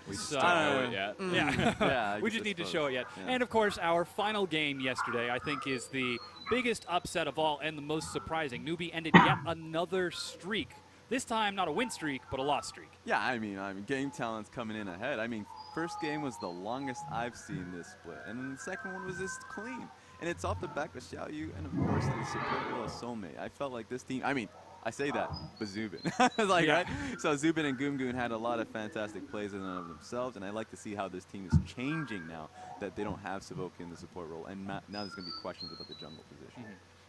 We still don't know it yet. Yeah, we just need to show it yet. Yeah. And of course, our final game yesterday, I think, is the biggest upset of all and the most surprising. Newbie ended yet another streak. This time, not a win streak, but a loss streak. Yeah, I mean, game talent's coming in ahead. I mean, first game was the longest I've seen this split, and then the second one was just clean. And it's off the back of Xiaoyu and, of course, the support role of Soulmate. I felt like this team, I mean, I say that, but Zubin. Right? So Zubin and Goon had a lot of fantastic plays in and of themselves, and I like to see how this team is changing now that they don't have Savoki in the support role, and now there's going to be questions about the jungle position.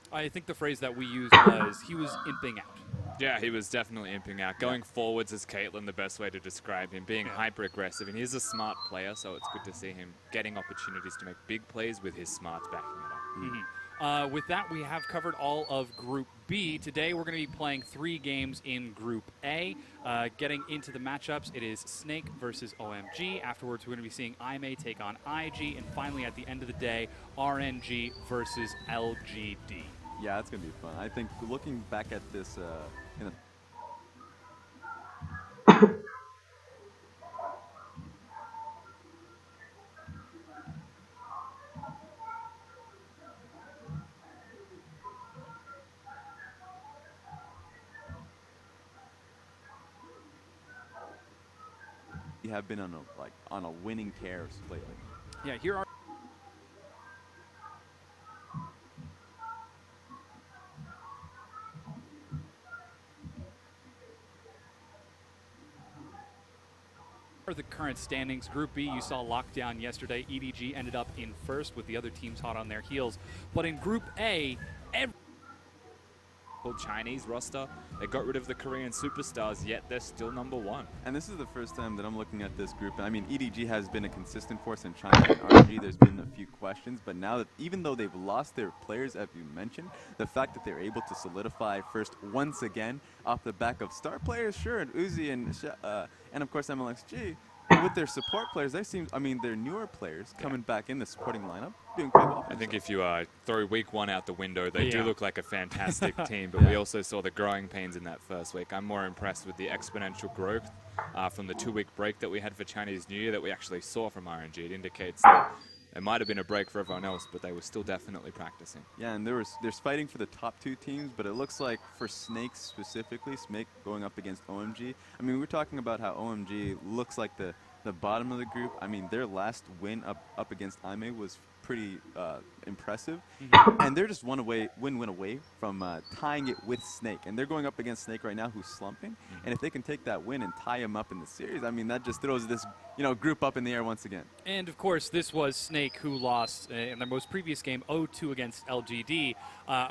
I think the phrase that we used was he was imping out. Yeah, he was definitely imping out. Going forwards is Caitlyn the best way to describe him, being hyper-aggressive, and he's a smart player, so it's good to see him getting opportunities to make big plays with his smarts backing it up. With that, we have covered all of Group B. Today, we're going to be playing 3 games in Group A. Getting into the matchups, it is Snake versus OMG. Afterwards, we're going to be seeing IMA take on IG. And finally, at the end of the day, RNG versus LGD. Yeah, that's going to be fun. I think looking back at this in a have been on a winning tear lately. Yeah, here are the current standings. Group B, you saw lockdown yesterday. EDG ended up in first with the other teams hot on their heels. But in Group A, Chinese roster, they got rid of the Korean superstars, yet they're still #1. And this is the first time that I'm looking at this group. I mean, EDG has been a consistent force in China, and RNG, there's been a few questions, but now that even though they've lost their players, as you mentioned, the fact that they're able to solidify first once again off the back of star players, sure, and Uzi and of course MLXG, with their support players, they're newer players coming back in the supporting lineup, doing quite well. I think if you throw week 1 out the window, they do look like a fantastic team, but we also saw the growing pains in that first week. I'm more impressed with the exponential growth from the 2-week break that we had for Chinese New Year that we actually saw from RNG. It indicates that it might have been a break for everyone else, but they were still definitely practicing. Yeah, and they're fighting for the top 2 teams, but it looks like for Snake specifically, Snake going up against OMG. I mean, we're talking about how OMG looks like the bottom of the group. I mean, their last win up against IMA was pretty impressive, and they're just win away from tying it with Snake, and they're going up against Snake right now, who's slumping. And if they can take that win and tie him up in the series, I mean, that just throws this group up in the air once again. And of course, this was Snake who lost in their most previous game, 0-2 against LGD.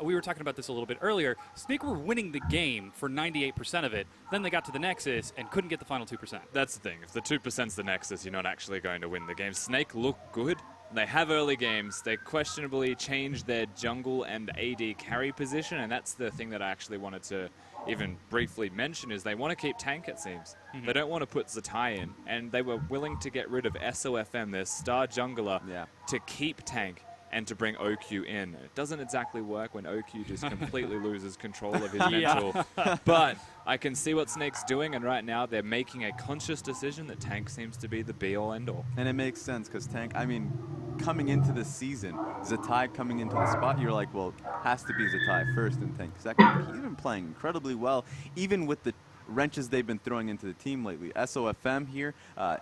We were talking about this a little bit earlier. Snake were winning the game for 98% of it. Then they got to the Nexus and couldn't get the final 2%. That's the thing. If the 2%'s the Nexus, you're not actually going to win the game. Snake look good. They have early games. They questionably changed their jungle and AD carry position, and that's the thing that I actually wanted to even briefly mention is they want to keep tank, it seems. They don't want to put Zatai in, and they were willing to get rid of Sofm, their star jungler, to keep tank and to bring OQ in. It doesn't exactly work when OQ just completely loses control of his mental. But I can see what Snake's doing, and right now they're making a conscious decision that tank seems to be the be-all, end-all. And it makes sense, because tank, I mean, coming into the season, Zatai coming into the spot, you're like, well, has to be Zatai first and tank second. But he's been playing incredibly well, even with the wrenches they've been throwing into the team lately. Sofm here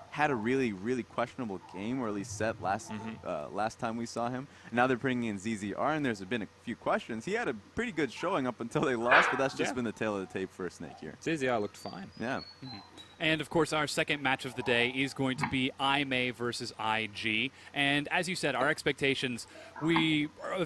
had a really, really questionable game, or at least set last time we saw him. Now they're bringing in ZZR, and there's been a few questions. He had a pretty good showing up until they lost, but that's just been the tail of the tape for Snake here. ZZR looked fine. Yeah. And, of course, our second match of the day is going to be IMA versus IG. And as you said, our expectations,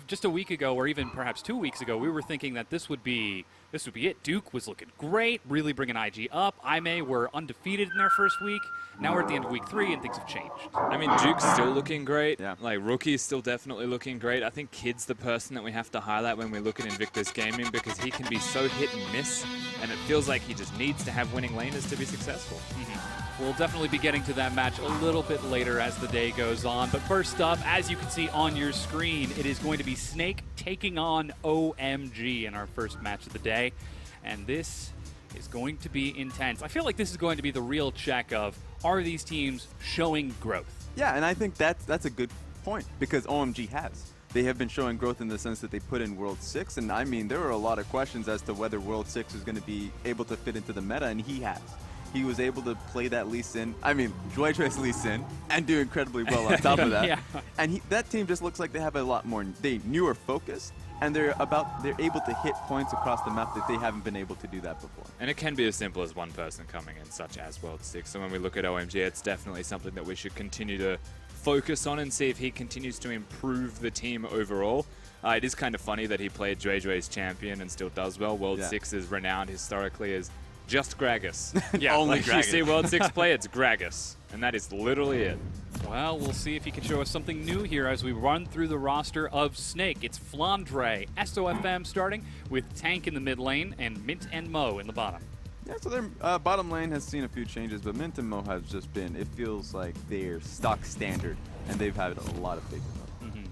just a week ago, or even perhaps 2 weeks ago, we were thinking that this would be it. Duke was looking great, really bringing IG up. IMA were undefeated in their first week. Now we're at the end of week 3, and things have changed. I mean, Duke's still looking great. Like, Rookie's still definitely looking great. I think Kid's the person that we have to highlight when we look at Invictus Gaming, because he can be so hit and miss, and it feels like he just needs to have winning laners to be successful. We'll definitely be getting to that match a little bit later as the day goes on. But first up, as you can see on your screen, it is going to be Snake taking on OMG in our first match of the day. And this is going to be intense. I feel like this is going to be the real check of, are these teams showing growth? Yeah, and I think that's a good point because OMG has. They have been showing growth in the sense that they put in World 6, and I mean, there were a lot of questions as to whether World 6 was going to be able to fit into the meta, and he has. He was able to play that Lee Sin, Joy-Choice Lee Sin, and do incredibly well on top of that. Yeah. And that team just looks like they have a lot more, newer focus, and they're able to hit points across the map that they haven't been able to do that before. And it can be as simple as one person coming in, such as World 6. So when we look at OMG, it's definitely something that we should continue to focus on and see if he continues to improve the team overall. It is kind of funny that he played Joy's champion and still does well. World 6 is renowned historically as just Gragas. Yeah, only Gragas. You see World 6 play, it's Gragas. And that is literally it. Well, we'll see if he can show us something new here as we run through the roster of Snake. It's Flandre, Sofm starting with Tank in the mid lane and Mint and Mo in the bottom. Yeah, so their bottom lane has seen a few changes, but Mint and Mo have just been, it feels like they're stock standard, and they've had a lot of faith in them.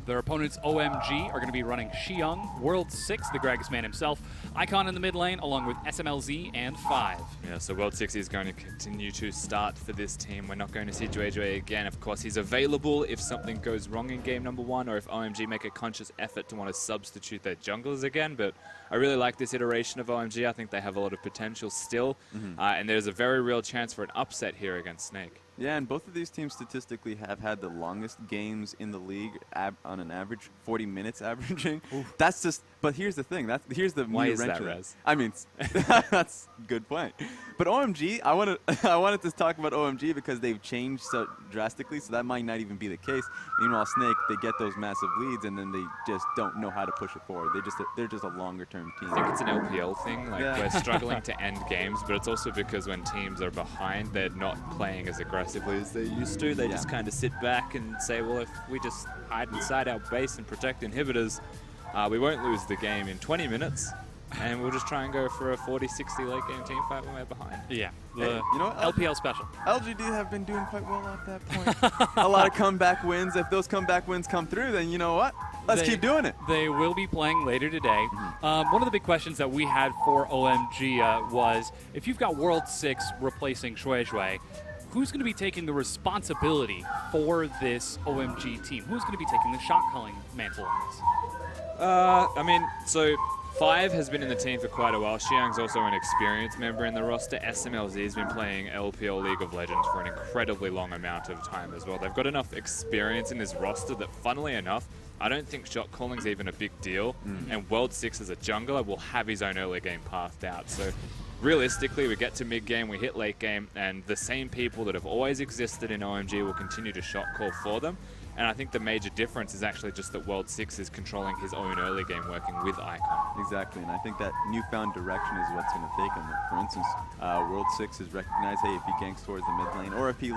Their opponents, OMG, are going to be running Xiong, World 6, the Gragas man himself, Icon in the mid lane, along with SMLZ and 5. Yeah, so World 6 is going to continue to start for this team. We're not going to see Joy again. Of course, he's available if something goes wrong in game number 1, or if OMG make a conscious effort to want to substitute their junglers again. But I really like this iteration of OMG. I think they have a lot of potential still, and there's a very real chance for an upset here against Snake. Yeah, and both of these teams statistically have had the longest games in the league on an average, 40 minutes averaging. Oof. That's just, but here's the thing. Here's the Why new is wrench that, in it. Rez? I mean, that's a good point. But OMG, I wanted to talk about OMG because they've changed so drastically, so that might not even be the case. Meanwhile, Snake, they get those massive leads, and then they just don't know how to push it forward. They're just a longer-term team. I think it's an LPL thing. Like we're struggling to end games, but it's also because when teams are behind, they're not playing as aggressively as they used to. They just kind of sit back and say, well, if we just hide inside our base and protect inhibitors, we won't lose the game in 20 minutes. And we'll just try and go for a 40-60 late game team fight when we're behind. Yeah, Hey, you know what? LPL special. LGD have been doing quite well at that point. A lot of comeback wins. If those comeback wins come through, then you know what? Let's keep doing it. They will be playing later today. One of the big questions that we had for OMG was, if you've got World 6 replacing Shui, who's going to be taking the responsibility for this OMG team? Who's going to be taking the shot calling mantle on this? I mean, so 5 has been in the team for quite a while. Xiang's also an experienced member in the roster. SMLZ has been playing LPL League of Legends for an incredibly long amount of time as well. They've got enough experience in this roster that, funnily enough, I don't think shot calling's even a big deal. And World 6 as a jungler will have his own early game pathed out. So realistically, we get to mid game, we hit late game, and the same people that have always existed in OMG will continue to shot call for them. And I think the major difference is actually just that World 6 is controlling his own early game working with Icon. Exactly, and I think that newfound direction is what's going to take him. For instance, World 6 is recognized, hey, if he ganks towards the mid lane, or if he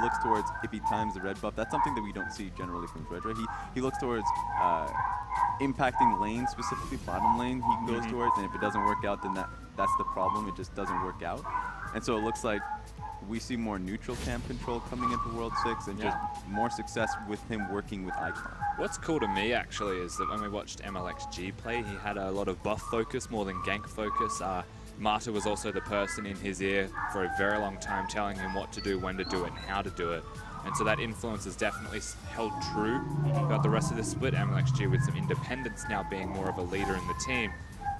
times the red buff, that's something that we don't see generally from Dredra. He looks towards impacting lane, specifically bottom lane he goes towards, and if it doesn't work out, then that's the problem. It just doesn't work out. And so it looks like we see more neutral camp control coming into World 6 and just more success with him working with Icon. What's cool to me, actually, is that when we watched MLXG play, he had a lot of buff focus more than gank focus. Marta was also the person in his ear for a very long time telling him what to do, when to do it, and how to do it. And so that influence has definitely held true throughout the rest of the split. MLXG with some independence now being more of a leader in the team,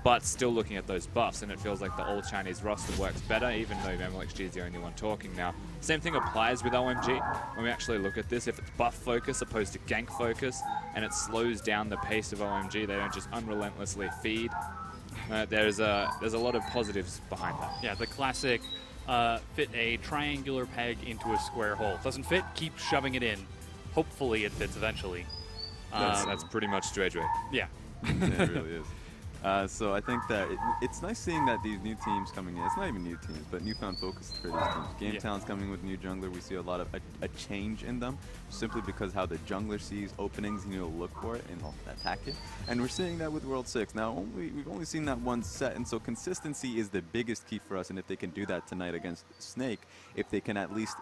but still looking at those buffs, and it feels like the all-Chinese roster works better, even though MLXG is the only one talking now. Same thing applies with OMG. When we actually look at this, if it's buff focus opposed to gank focus, and it slows down the pace of OMG, they don't just unrelentlessly feed. There's a lot of positives behind that. Yeah, the classic fit a triangular peg into a square hole. Doesn't fit, keep shoving it in. Hopefully it fits eventually. That's pretty much Dredge. Yeah. Yeah, it really is. So I think that it's nice seeing that these new teams coming in. It's not even new teams, but newfound focus for these teams. Game Talent's coming with new jungler. We see a lot of a change in them, simply because how the jungler sees openings, look for it and attack it. And we're seeing that with World 6. Now, we've only seen that one set, and so consistency is the biggest key for us. And if they can do that tonight against Snake, if they can at least,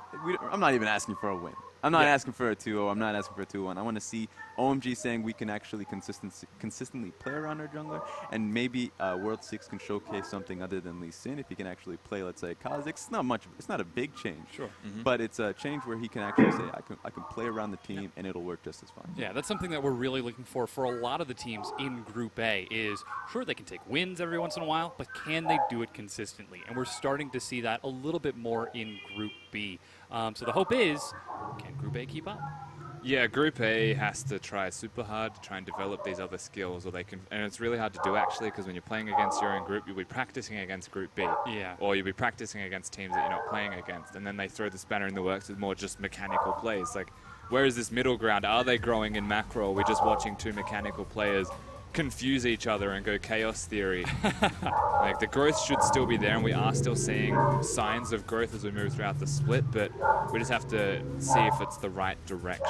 I'm not even asking for a win. I'm not asking for a 2-0. I'm not asking for a 2-1. I want to see OMG saying we can actually consistently play around our jungler, and maybe World 6 can showcase something other than Lee Sin if he can actually play, let's say, Kha'Zix. It's not much. It's not a big change. Sure. But it's a change where he can actually say, I can play around the team, and it'll work just as fine. Yeah, that's something that we're really looking for a lot of the teams in Group A is, sure, they can take wins every once in a while, but can they do it consistently? And we're starting to see that a little bit more in Group B. So the hope is, can Group A keep up? Yeah, Group A has to try super hard to try and develop these other skills, or they can, and it's really hard to do actually, because when you're playing against your own group, you'll be practicing against Group B, or you'll be practicing against teams that you're not playing against, and then they throw the spanner in the works with more just mechanical plays. Like, where is this middle ground? Are they growing in macro? Or are we just watching two mechanical players confuse each other and go chaos theory? Like, the growth should still be there, and we are still seeing signs of growth as we move throughout the split, but we just have to see if it's the right direction.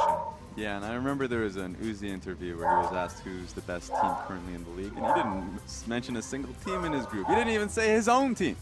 Yeah, and I remember there was an Uzi interview where he was asked who's the best team currently in the league, and he didn't mention a single team in his group. He didn't even say his own team.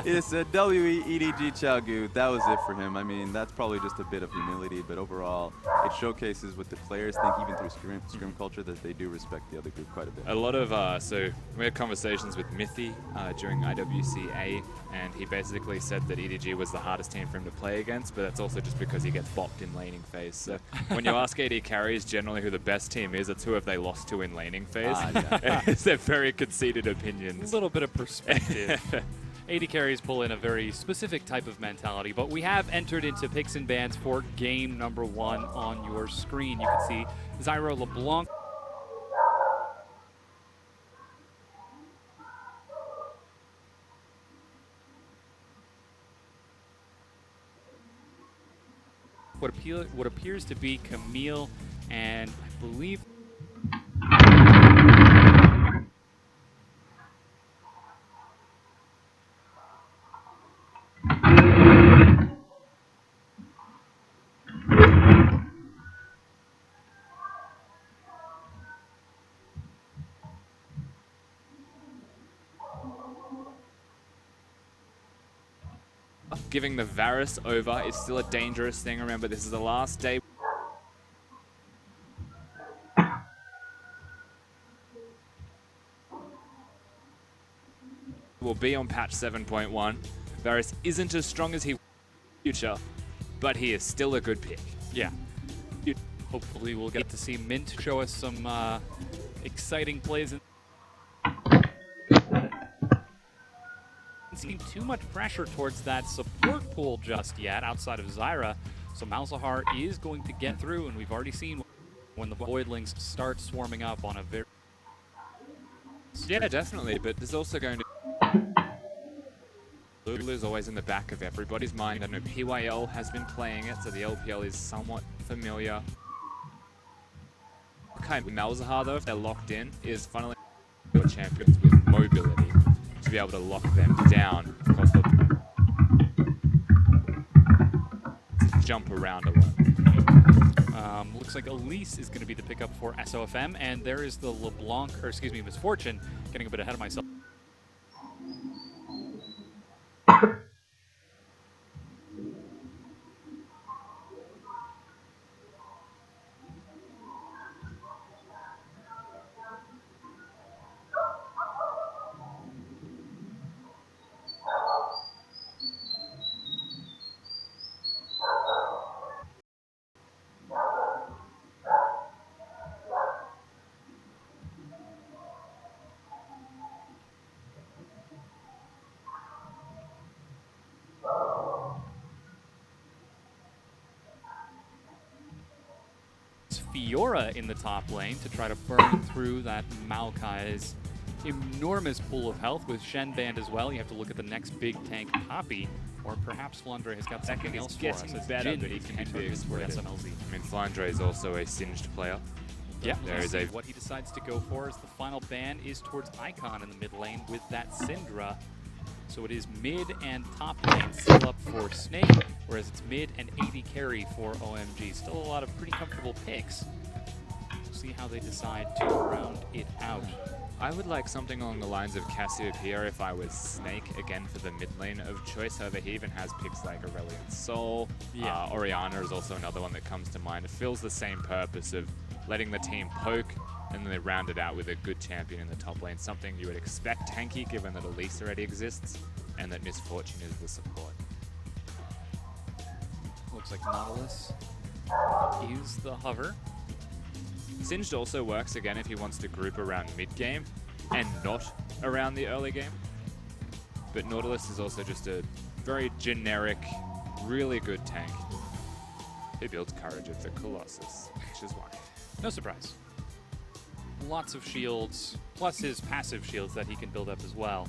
He just said WE, EDG, Chaogu. That was it for him. I mean, that's probably just a bit of humility, but overall, it showcases what the players think, even through scrim culture, that they do respect the other group quite a bit. A lot of, so we had conversations with Mithy during IWCA, and he basically said that EDG was the hardest team for him to play against, but that's also just because he gets bopped in laning phase. So when you ask AD carries generally who the best team is, it's who have they lost to in laning phase. They're very conceited opinions. A little bit of perspective. AD carries pull in a very specific type of mentality, but we have entered into picks and bans for game number 1 on your screen. You can see Zyro LeBlanc. What appears to be Camille, and I believe giving the Varus over is still a dangerous thing. Remember, this is the last day. Will be on patch 7.1. Varus isn't as strong as he future, but he is still a good pick. Yeah. Hopefully we'll get to see Mint show us some exciting plays. Seen too much pressure towards that support pool just yet outside of Zyra, so Malzahar is going to get through, and we've already seen when the Voidlings start swarming up on a very... Yeah, definitely, but there's also going to... Lulu is always in the back of everybody's mind. I know PYL has been playing it, so the LPL is somewhat familiar. Kind of Malzahar, though, if they're locked in, is funnily champions with mobility to be able to lock them down, because they'll jump around a lot. Looks like Elise is going to be the pickup for Sofm, and there is the LeBlanc, or excuse me, Misfortune, getting a bit ahead of myself. Fiora in the top lane to try to burn through that Maokai's enormous pool of health. With Shen banned as well, you have to look at the next big tank, Poppy, or perhaps Flandre has got something else for us. It's better, Jin but he who can enter be this for exploited. SMLZ. I mean, Flandre is also a singed player. Yeah, there is a... What he decides to go for is the final ban is towards Icon in the mid lane with that Syndra. So it is mid and top lane still up for Snake, whereas it's mid and AD carry for OMG. Still a lot of pretty comfortable picks. We'll see how they decide to round it out. I would like something along the lines of Cassiopeia if I was Snake, again for the mid lane of choice. However, he even has picks like Aurelion Sol. Yeah. Orianna is also another one that comes to mind. It fills the same purpose of letting the team poke, and then they round it out with a good champion in the top lane. Something you would expect tanky, given that Elise already exists, and that Misfortune is the support. Looks like Nautilus is the hover. Singed also works, again, if he wants to group around mid-game and not around the early game. But Nautilus is also just a very generic, really good tank who builds Courage of the Colossus, which is why. No surprise. Lots of shields, plus his passive shields that he can build up as well.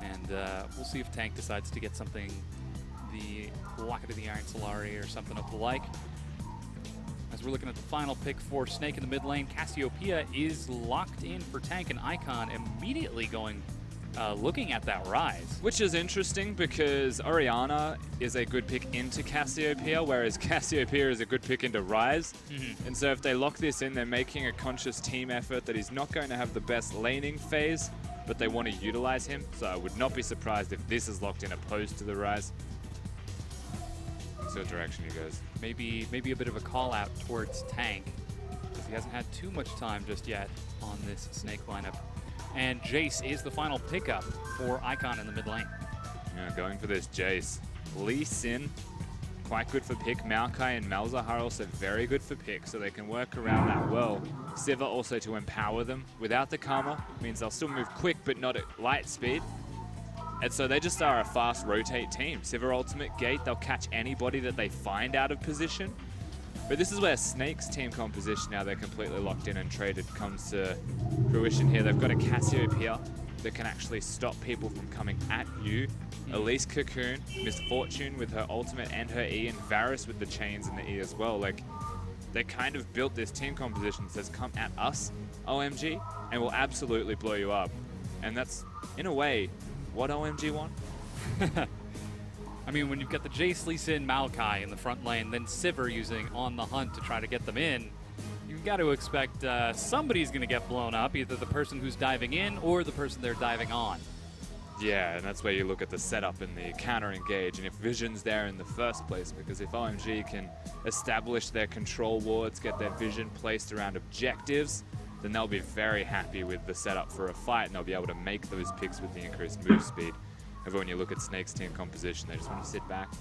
And we'll see if Tank decides to get something, the Locket of the Iron Solari or something of the like. As we're looking at the final pick for Snake in the mid lane, Cassiopeia is locked in for Tank, and Icon immediately going, looking at that Rise. Which is interesting because Orianna is a good pick into Cassiopeia, whereas Cassiopeia is a good pick into Rise. And so if they lock this in, they're making a conscious team effort that he's not going to have the best laning phase, but they want to utilize him. So I would not be surprised if this is locked in opposed to the Rise. So what direction he goes. Maybe a bit of a call out towards Tank, because he hasn't had too much time just yet on this Snake lineup. And Jace is the final pickup for Icon in the mid lane. Yeah, going for this Jace. Lee Sin, quite good for pick. Maokai and Malzahar are also very good for pick, so they can work around that well. Sivir also to empower them. Without the Karma, means they'll still move quick, but not at light speed. And so they just are a fast rotate team. Sivir ultimate gate, they'll catch anybody that they find out of position. But this is where Snake's team composition, now they're completely locked in and traded, comes to fruition here. They've got a Cassiopeia that can actually stop people from coming at you. Elise Cocoon, Misfortune with her ultimate and her E, and Varus with the chains and the E as well. Like, they kind of built this team composition that says, come at us, OMG, and we'll absolutely blow you up. And that's, in a way, what OMG want? I mean, when you've got the Jace, Lee Sin, Maokai in the front lane, then Sivir using On the Hunt to try to get them in, you've got to expect somebody's going to get blown up, either the person who's diving in or the person they're diving on. Yeah, and that's where you look at the setup and the counter engage, and if Vision's there in the first place, because if OMG can establish their control wards, get their Vision placed around objectives, then they'll be very happy with the setup for a fight, and they'll be able to make those picks with the increased move speed. However, when you look at Snake's team composition, they just want to sit back,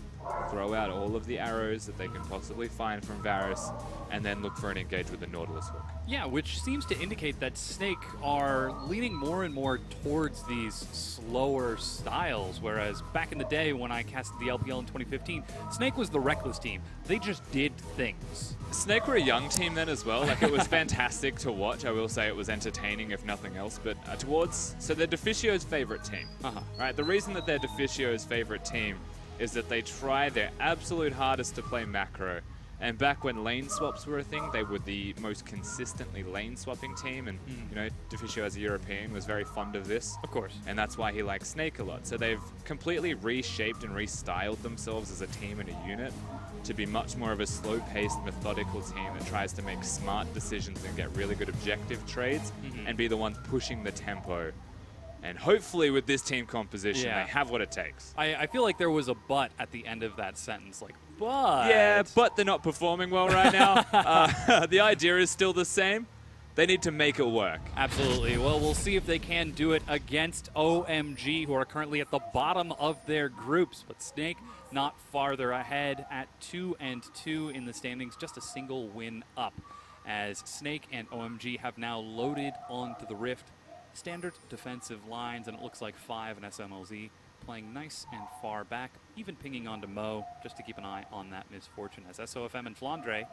throw out all of the arrows that they can possibly find from Varus, and then look for an engage with the Nautilus hook. Yeah, which seems to indicate that Snake are leaning more and more towards these slower styles, whereas back in the day when I casted the LPL in 2015, Snake was the reckless team. They just did things. Snake were a young team then as well. Like, it was fantastic to watch. I will say it was entertaining, if nothing else. But so they're Deficio's favorite team. Right? The reason that they're Deficio's favorite team is that they try their absolute hardest to play macro. And back when lane swaps were a thing, they were the most consistently lane swapping team. And, you know, Deficio as a European was very fond of this. Of course. And that's why he likes Snake a lot. So they've completely reshaped and restyled themselves as a team and a unit to be much more of a slow-paced, methodical team that tries to make smart decisions and get really good objective trades and be the one pushing the tempo. And hopefully with this team composition, they have what it takes. I feel like there was a but at the end of that sentence, like, but... Yeah, but they're not performing well right now. The idea is still the same. They need to make it work. Absolutely. Well, we'll see if they can do it against OMG, who are currently at the bottom of their groups. But Snake not farther ahead at 2-2 in the standings, just a single win up, as Snake and OMG have now loaded onto the Rift. Standard defensive lines, and it looks like 5 and SMLZ playing nice and far back, even pinging onto Mo, just to keep an eye on that Misfortune, as Sofm and Flandre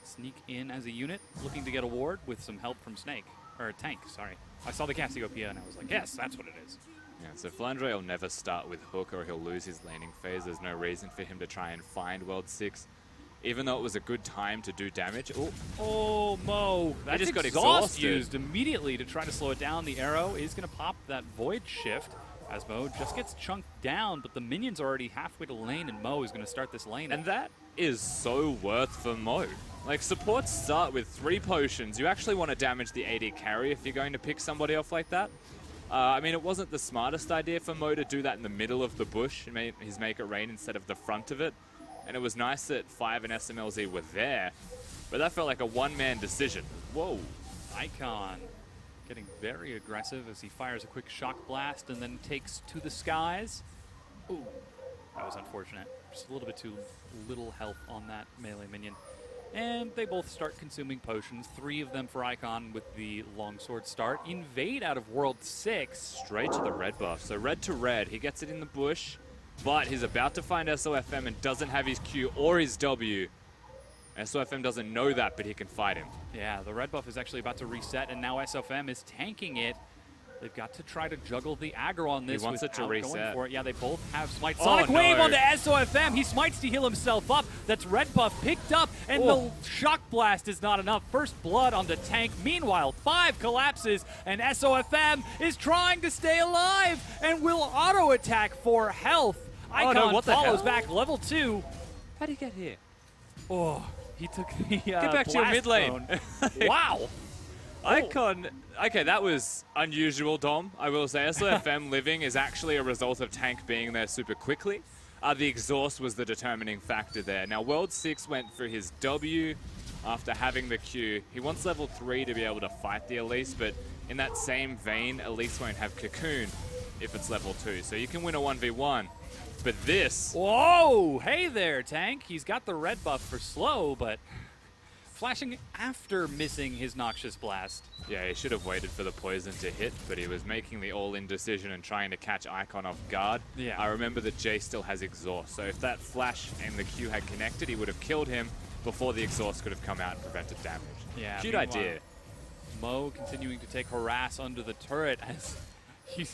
sneak in as a unit, looking to get a ward with some help from Snake, or Tank, sorry. I saw the Cassiopeia and I was like, yes, that's what it is. Yeah, so Flandre will never start with Hook or he'll lose his laning phase. There's no reason for him to try and find World 6. Even though it was a good time to do damage. Oh, Mo. That just got exhaust exhausted. used immediately to try to slow it down. The arrow is going to pop that Void Shift as Mo just gets chunked down, but the minions are already halfway to lane, and Mo is going to start this lane. And that is so worth for Mo. Like, supports start with 3 potions. You actually want to damage the AD carry if you're going to pick somebody off like that. I mean, it wasn't the smartest idea for Mo to do that in the middle of the bush and his Make It Rain instead of the front of it. And it was nice that 5 and SMLZ were there, but that felt like a one-man decision. Whoa. Icon getting very aggressive as he fires a quick shock blast and then takes to the skies. Ooh, that was unfortunate. Just a little bit too little health on that melee minion. And they both start consuming potions, 3 of them for Icon with the longsword start. Invade out of World 6. Straight to the red buff. So red to red, he gets it in the bush, but he's about to find Sofm and doesn't have his Q or his W. Sofm doesn't know that, but he can fight him. Yeah, the red buff is actually about to reset, and now Sofm is tanking it. They've got to try to juggle the aggro on this. He wants it to reset. Going for it. Yeah, they both have smite. Oh, Sonic Wave no. onto Sofm. He smites to heal himself up. That's red buff picked up, and the shock blast is not enough. First blood onto Tank. Meanwhile, 5 collapses, and Sofm is trying to stay alive and will auto attack for health. Icon what the follows hell? back, level 2. How'd he get here? Oh, he took the Get back to your mid lane. Wow. Icon, okay, that was unusual, Dom. I will say SOFM living is actually a result of Tank being there super quickly. The exhaust was the determining factor there. Now, World 6 went for his W after having the Q. He wants level 3 to be able to fight the Elise, but in that same vein, Elise won't have Cocoon if it's level 2. So you can win a 1v1. But this... Whoa! Hey there, Tank. He's got the red buff for slow, but flashing after missing his Noxious Blast. Yeah, he should have waited for the poison to hit, but he was making the all-in decision and trying to catch Icon off guard. Yeah. I remember that Jay still has exhaust, so if that flash and the Q had connected, he would have killed him before the exhaust could have come out and prevented damage. Yeah. Cute meanwhile, idea. Mo continuing to take harass under the turret as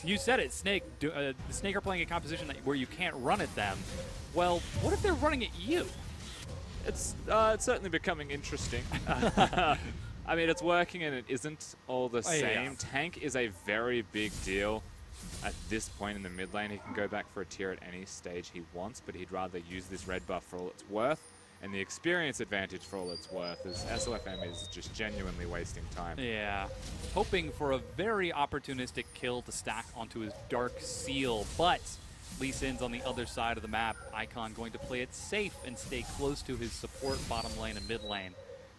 you said it, Snake. The Snake are playing a composition where you can't run at them. Well, what if they're running at you? It's certainly becoming interesting. I mean, it's working and it isn't all the same. Yeah. Tank is a very big deal at this point in the mid lane. He can go back for a tier at any stage he wants, but he'd rather use this red buff for all it's worth and the experience advantage for all it's worth, as SOFM is just genuinely wasting time. Yeah. Hoping for a very opportunistic kill to stack onto his Dark Seal, but Lee Sin's on the other side of the map. Icon going to play it safe and stay close to his support bottom lane and mid lane.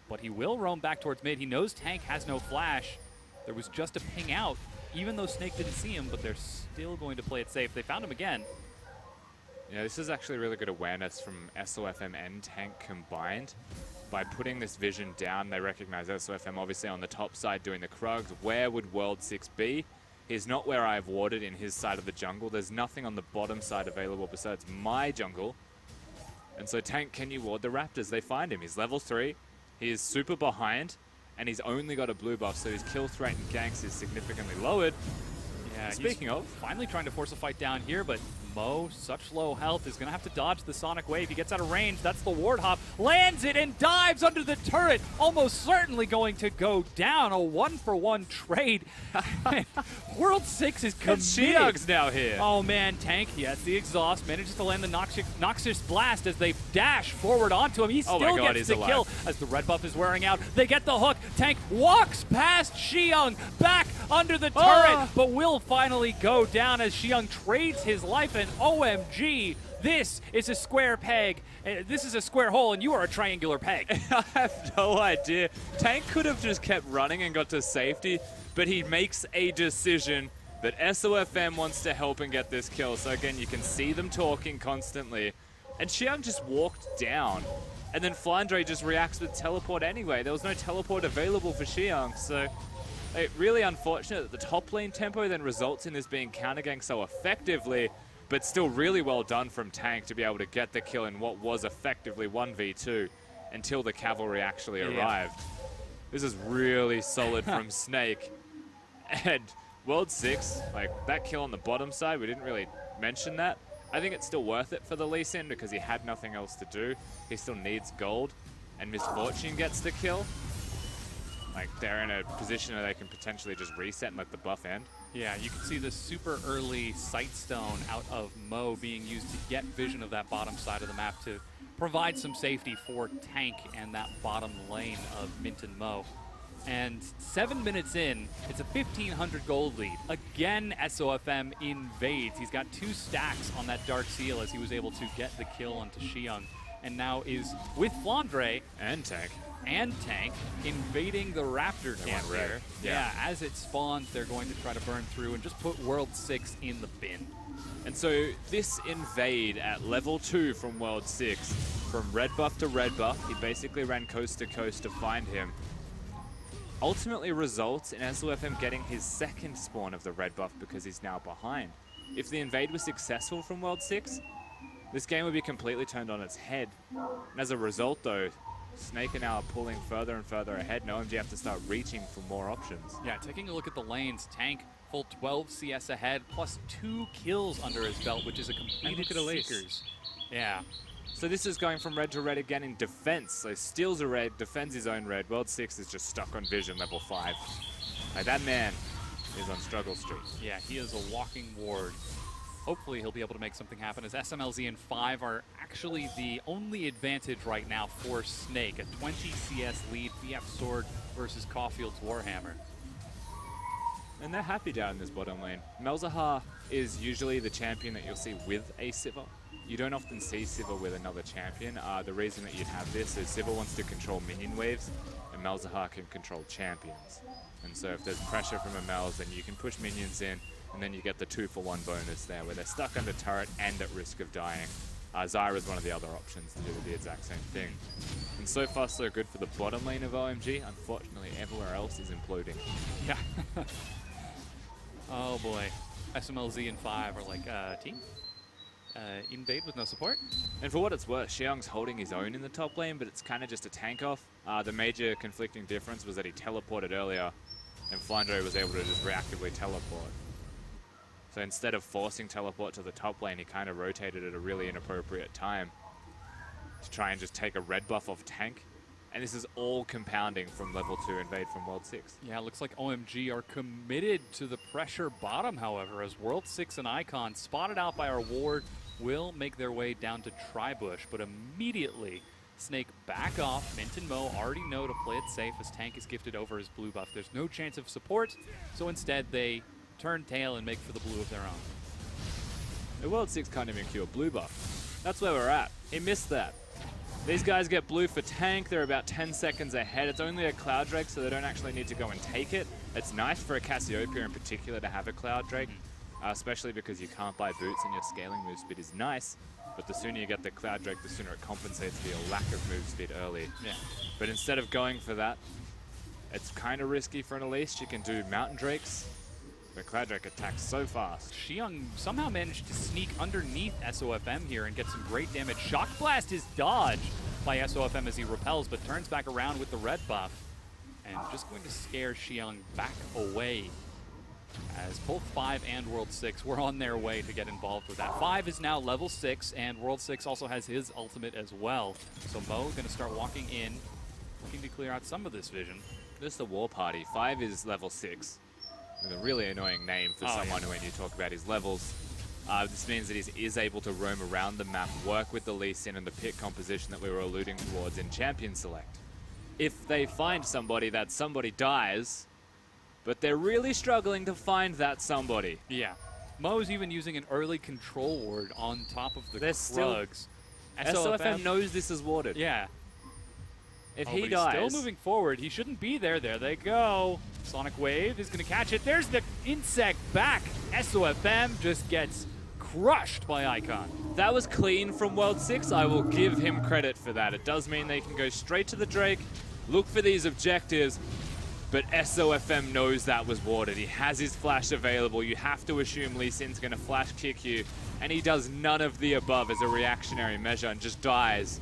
But he will roam back towards mid. He knows Tank has no flash. There was just a ping out, even though Snake didn't see him, but they're still going to play it safe. They found him again. Yeah, this is actually really good awareness from SOFM and Tank combined. By putting this vision down, they recognize SOFM obviously on the top side doing the Krugs. Where would World 6 be? He's not where I've warded in his side of the jungle. There's nothing on the bottom side available besides my jungle. And so Tank, can you ward the Raptors? They find him. He's level 3. He is super behind, and he's only got a blue buff, so his kill threat and ganks is significantly lowered. Yeah, Speaking of, finally trying to force a fight down here, but Mo, such low health, is going to have to dodge the Sonic Wave. He gets out of range. That's the ward hop. Lands it and dives under the turret. Almost certainly going to go down. A 1-for-1 trade. World 6 is committed. Xiang's now here. Oh, man. Tank, he has the exhaust. Manages to land the Noxious Blast as they dash forward onto him. He still gets the kill as the red buff is wearing out. They get the hook. Tank walks past Xiang back under the turret, but will finally go down as Xiang trades his life. And OMG, this is a square peg. This is a square hole, and you are a triangular peg. I have no idea. Tank could have just kept running and got to safety, but he makes a decision that SOFM wants to help and get this kill. So again, you can see them talking constantly. And Xiang just walked down. And then Flandre just reacts with teleport anyway. There was no teleport available for Xiang, so really unfortunate that the top lane tempo then results in this being counter-ganked so effectively, but still really well done from Tank to be able to get the kill in what was effectively 1v2 until the cavalry actually arrived. This is really solid from Snake. And World 6, like that kill on the bottom side, we didn't really mention that. I think it's still worth it for the Lee Sin because he had nothing else to do. He still needs gold, and Misfortune gets the kill. Like, they're in a position where they can potentially just reset and let the buff end. Yeah, you can see the super early Sightstone out of Mo being used to get vision of that bottom side of the map to provide some safety for Tank and that bottom lane of Mint and Mo. And 7 minutes in, it's a 1,500 gold lead. Again, SOFM invades. He's got 2 stacks on that Dark Seal as he was able to get the kill onto Xiang. And now is with Flandre And Tank. and Tank invading the Raptor camp went red. here. Yeah. As it spawns, they're going to try to burn through and just put World 6 in the bin. And so this invade at level 2 from World 6, from red buff to red buff, he basically ran coast to coast to find him, ultimately results in SOFM getting his second spawn of the red buff because he's now behind. If the invade was successful from World 6, this game would be completely turned on its head. And as a result though, Snake are now pulling further and further ahead, and OMG have to start reaching for more options. Yeah, taking a look at the lanes, Tank full 12 CS ahead, plus 2 kills under his belt, which is a completed look at Elise. Seekers. Yeah. So this is going from red to red again in defense. So steals a red, defends his own red. World 6 is just stuck on vision level 5. Like, that man is on struggle street. Yeah, he is a walking ward. Hopefully he'll be able to make something happen, as SMLZ and 5 are actually the only advantage right now for Snake. A 20 CS lead, BF Sword versus Caulfield's Warhammer. And they're happy down in this bottom lane. Malzahar is usually the champion that you'll see with a Sivir. You don't often see Sivir with another champion. The reason that you'd have this is Sivir wants to control minion waves, and Malzahar can control champions. And so if there's pressure from a Melz, then you can push minions in, and then you get the 2-for-1 bonus there, where they're stuck under turret and at risk of dying. Zyra is one of the other options to do the exact same thing. And so far, so good for the bottom lane of OMG. Unfortunately, everywhere else is imploding. Yeah. Oh boy. SMLZ and 5 are like, team? Invade with no support? And for what it's worth, Xiang's holding his own in the top lane, but it's kind of just a tank off. The major conflicting difference was that he teleported earlier, and Flandre was able to just reactively teleport. So instead of forcing teleport to the top lane, he kind of rotated at a really inappropriate time to try and just take a red buff off tank. And this is all compounding from level 2 invade from World 6. Yeah, it looks like OMG are committed to the pressure bottom, however, as World 6 and Icon, spotted out by our ward, will make their way down to Tribush, but immediately Snake back off. Mint and Mo already know to play it safe as Tank is gifted over his blue buff. There's no chance of support, so instead they turn tail and make for the blue of their own. The World 6 can't even cure blue buff. That's where we're at. He missed that. These guys get blue for tank. They're about 10 seconds ahead. It's only a Cloud Drake, so they don't actually need to go and take it. It's nice for a Cassiopeia in particular to have a Cloud Drake, especially because you can't buy boots and your scaling move speed is nice. But the sooner you get the Cloud Drake, the sooner it compensates for your lack of move speed early. Yeah. But instead of going for that, it's kind of risky for an Elise. You can do Mountain Drakes. The Cloud Drake attacks so fast. Xiang somehow managed to sneak underneath SOFM here and get some great damage. Shock Blast is dodged by SOFM as he repels, but turns back around with the red buff. And just going to scare Xiang back away, as both 5 and World 6 were on their way to get involved with that. 5 is now level 6, and World 6 also has his ultimate as well. So Mo going to start walking in, looking to clear out some of this vision. This is the War Party. 5 is level 6. With a really annoying name for someone when you talk about his levels. This means that he is able to roam around the map, work with the Lee Sin and the pit composition that we were alluding towards in Champion Select. If they find somebody, that somebody dies, but they're really struggling to find that somebody. Yeah. Mo's even using an early control ward on top of the Krugs. SOFM knows this is warded. Yeah. If Oh, he but dies... he's still moving forward. He shouldn't be there. There they go. Sonic Wave is going to catch it. There's the insect back. SOFM just gets crushed by Icon. That was clean from World 6. I will give him credit for that. It does mean they can go straight to the Drake, look for these objectives, but SOFM knows that was warded. He has his flash available. You have to assume Lee Sin's going to flash kick you, and he does none of the above as a reactionary measure and just dies.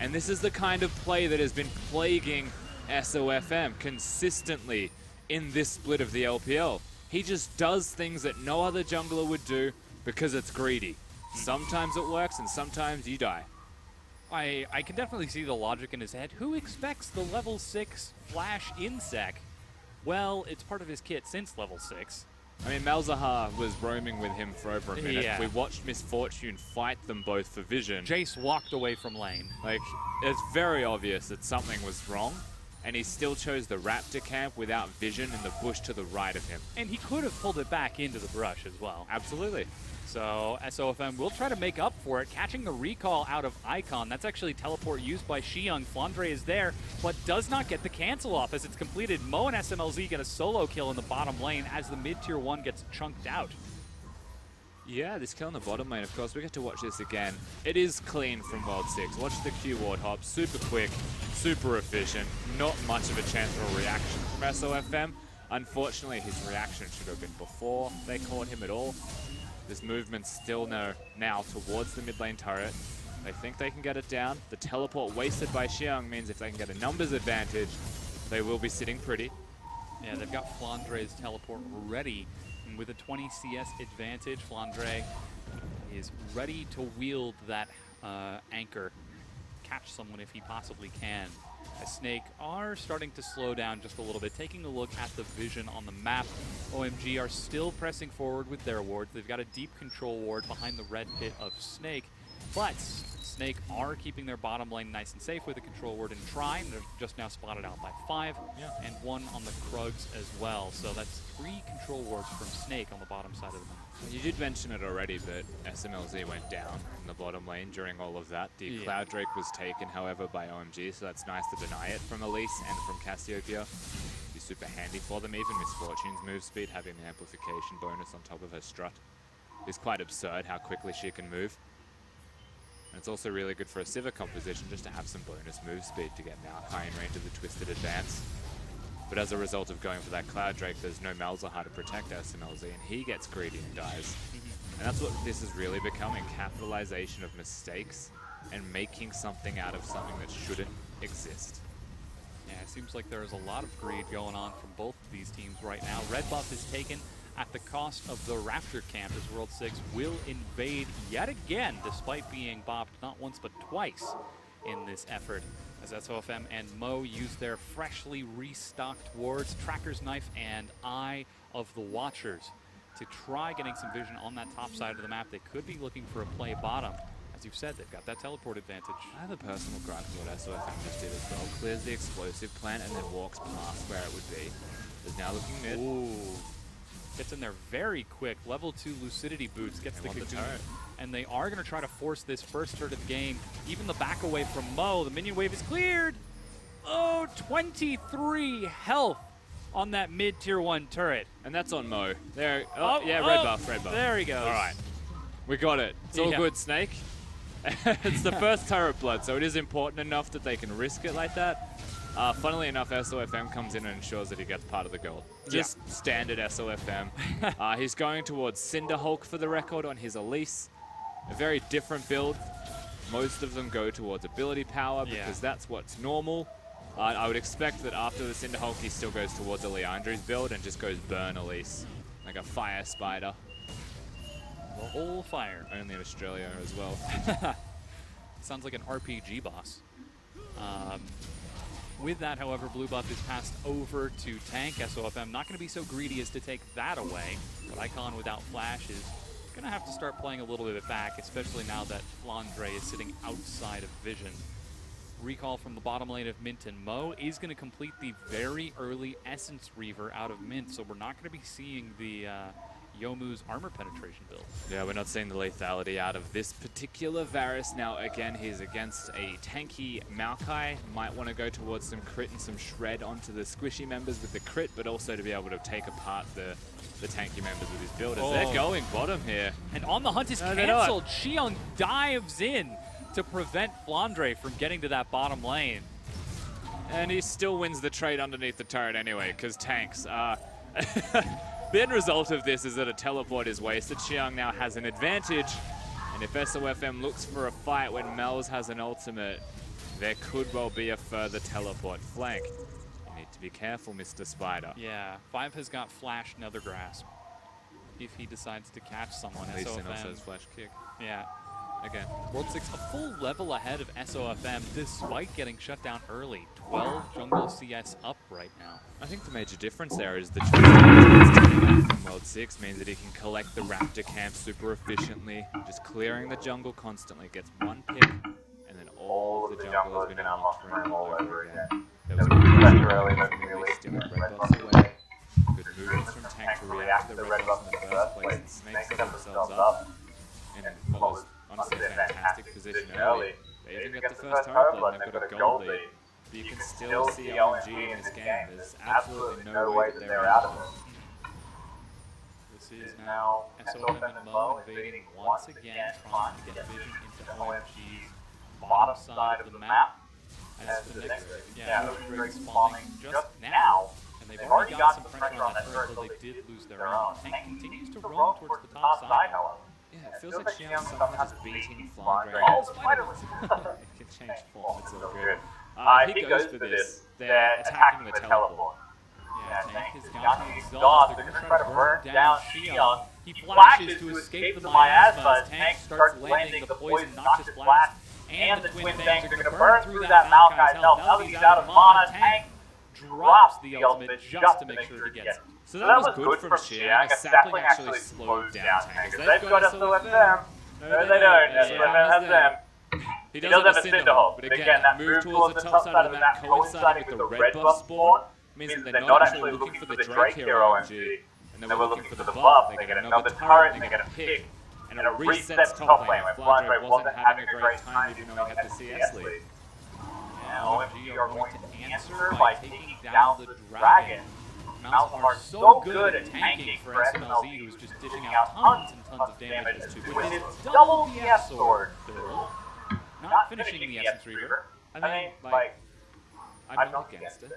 And this is the kind of play that has been plaguing SOFM consistently in this split of the LPL. He just does things that no other jungler would do because it's greedy. Sometimes it works and sometimes you die. I can definitely see the logic in his head. Who expects the level 6 flash insect? Well, it's part of his kit since level 6. I mean, Malzahar was roaming with him for over a minute. Yeah. We watched Misfortune fight them both for vision. Jace walked away from lane. Like, it's very obvious that something was wrong, and he still chose the Raptor camp without vision in the bush to the right of him. And he could have pulled it back into the brush as well. Absolutely. So Sofm will try to make up for it, catching the recall out of Icon. That's actually teleport used by Xiyoung. Flandre is there, but does not get the cancel off as it's completed. Mo and SMLZ get a solo kill in the bottom lane as the mid-tier 1 gets chunked out. Yeah, this kill in the bottom lane, of course, we get to watch this again. It is clean from World 6. Watch the Q ward hop, super quick, super efficient, not much of a chance for a reaction from SOFM. Unfortunately, his reaction should have been before they caught him at all. This movement's still now towards the mid lane turret. They think they can get it down. The teleport wasted by Xiyoung means if they can get a numbers advantage, they will be sitting pretty. Yeah, they've got Flandre's teleport ready. And with a 20 CS advantage, Flandre is ready to wield that anchor, catch someone if he possibly can. As Snake are starting to slow down just a little bit, taking a look at the vision on the map. OMG are still pressing forward with their wards. They've got a deep control ward behind the red pit of Snake, but Snake are keeping their bottom lane nice and safe with a control ward in Trine. They're just now spotted out by 5, and 1 on the Krugs as well. So that's 3 control wards from Snake on the bottom side of the map. You did mention it already, but SMLZ went down in the bottom lane during all of that. The Cloud Drake was taken, however, by OMG, so that's nice to deny it from Elise and from Cassiopeia. Be super handy for them. Even Misfortune's move speed, having the amplification bonus on top of her strut, is quite absurd how quickly she can move. And it's also really good for a Sivir composition just to have some bonus move speed to get Maokai in range of the Twisted Advance. But as a result of going for that Cloud Drake, there's no Malzahar to protect SMLZ, and he gets greedy and dies. And that's what this is really becoming, capitalization of mistakes and making something out of something that shouldn't exist. Yeah, it seems like there is a lot of greed going on from both of these teams right now. Red buff is taken at the cost of the Raptor camp as World 6 will invade yet again, despite being bopped not once but twice in this effort. As SOFM and Mo use their freshly restocked wards, Tracker's Knife and Eye of the Watchers to try getting some vision on that top side of the map. They could be looking for a play bottom. As you've said, they've got that teleport advantage. I have a personal gripe with what SOFM just did as well. Clears the explosive plant and then walks past where it would be. Is now looking mid. Ooh. Gets in there very quick. Level 2 Lucidity Boots gets the Cocoon. And they are going to try to force this first turret of the game. Even the back away from Mo. The minion wave is cleared. Oh, 23 health on that mid-tier 1 turret. And that's on Mo. There. Oh, yeah, red buff. There he goes. All right. We got it. It's all good, Snake. It's the first turret blood, so it is important enough that they can risk it like that. Funnily enough, SOFM comes in and ensures that he gets part of the gold. Just standard SOFM. He's going towards Cinderhulk for the record on his Elise. A very different build. Most of them go towards ability power because that's what's normal. I would expect that after the Cinderhulk, he still goes towards a Leandre's build and just goes burn Elise. Like a fire spider. The whole fire. Only in Australia as well. Sounds like an RPG boss. With that, however, blue buff is passed over to tank. SOFM not going to be so greedy as to take that away. But Icon without flash is going to have to start playing a little bit back, especially now that Flandre is sitting outside of vision. Recall from the bottom lane of Mint and Mo is going to complete the very early Essence Reaver out of Mint, so we're not going to be seeing the Youmuu's armor penetration build. Yeah, we're not seeing the lethality out of this particular Varus. Now, again, he's against a tanky Maokai. Might want to go towards some crit and some shred onto the squishy members with the crit, but also to be able to take apart the tanky members with his builders. They're going bottom here. And On the Hunt is cancelled. Xiyoung dives in to prevent Flandre from getting to that bottom lane. And he still wins the trade underneath the turret anyway, because tanks are... The end result of this is that a teleport is wasted. Xiyoung now has an advantage, and if SOFM looks for a fight when Mel's has an ultimate, there could well be a further teleport flank. You need to be careful, Mr. Spider. Yeah, 5 has got Flash Nether Grasp if he decides to catch someone. At least SOFM also has Flash Kick. Yeah. again. World 6 a full level ahead of Sofm despite getting shut down early. 12 jungle CS up right now. I think the major difference there is the choice from World 6 means that he can collect the Raptor camp super efficiently, just clearing the jungle constantly, gets one pick, and then all of the jungle has been unlocked for him all over again. There was a good pressure early, but really stealing red buffs away. Good movements from Tank to react to the red buffs in the first place, and Snake set themselves up in what was honestly a fantastic position early. They even got the first tower blood and they've got a gold lead. But you can still see OMG in this game. There's absolutely no way that they're out of it. This is now Sofm and Mo invading once again, trying to get vision into OMG's bottom side of the map. As for the next, Drake spawning just now, and they've already got some pressure on that turret, though they did lose their own. Tank continues to roam towards the top side, however. Yeah, it feels like Xion somehow just beating Flandre. It can change form, it's all good. He goes for this. They're attacking the teleport. Yeah, Tank is down to exhaust. They're going to try to burn down Xion. He flashes to escape the miasma as Tank starts landing the poison Noxious Blast and the Twin Bangs are going to burn through that Maokai's health. Now that he's out of mana, Tank drops the ultimate just to make sure he gets it. So that was good from Xiang. A sapling actually slowed down Tank. They've got us to them. No, they don't. Sofm has them. He does have a Cinderhole, but again, that move towards the top side of the map coinciding with the red buff spawn means that they're not actually looking for the Drake here, OMG, and they were looking for the buff. They get another turret, and they get a pick, and it resets top lane, where Flandre wasn't having a great time even though he had the CS lead. Now OMG are going to answer by taking down the dragon. Mounts are so good at tanking for SMLZ, who's just dishing out tons and tons of damage with his double DS sword build. Not finishing the Essence Reaver. I mean, like, I'm not against it.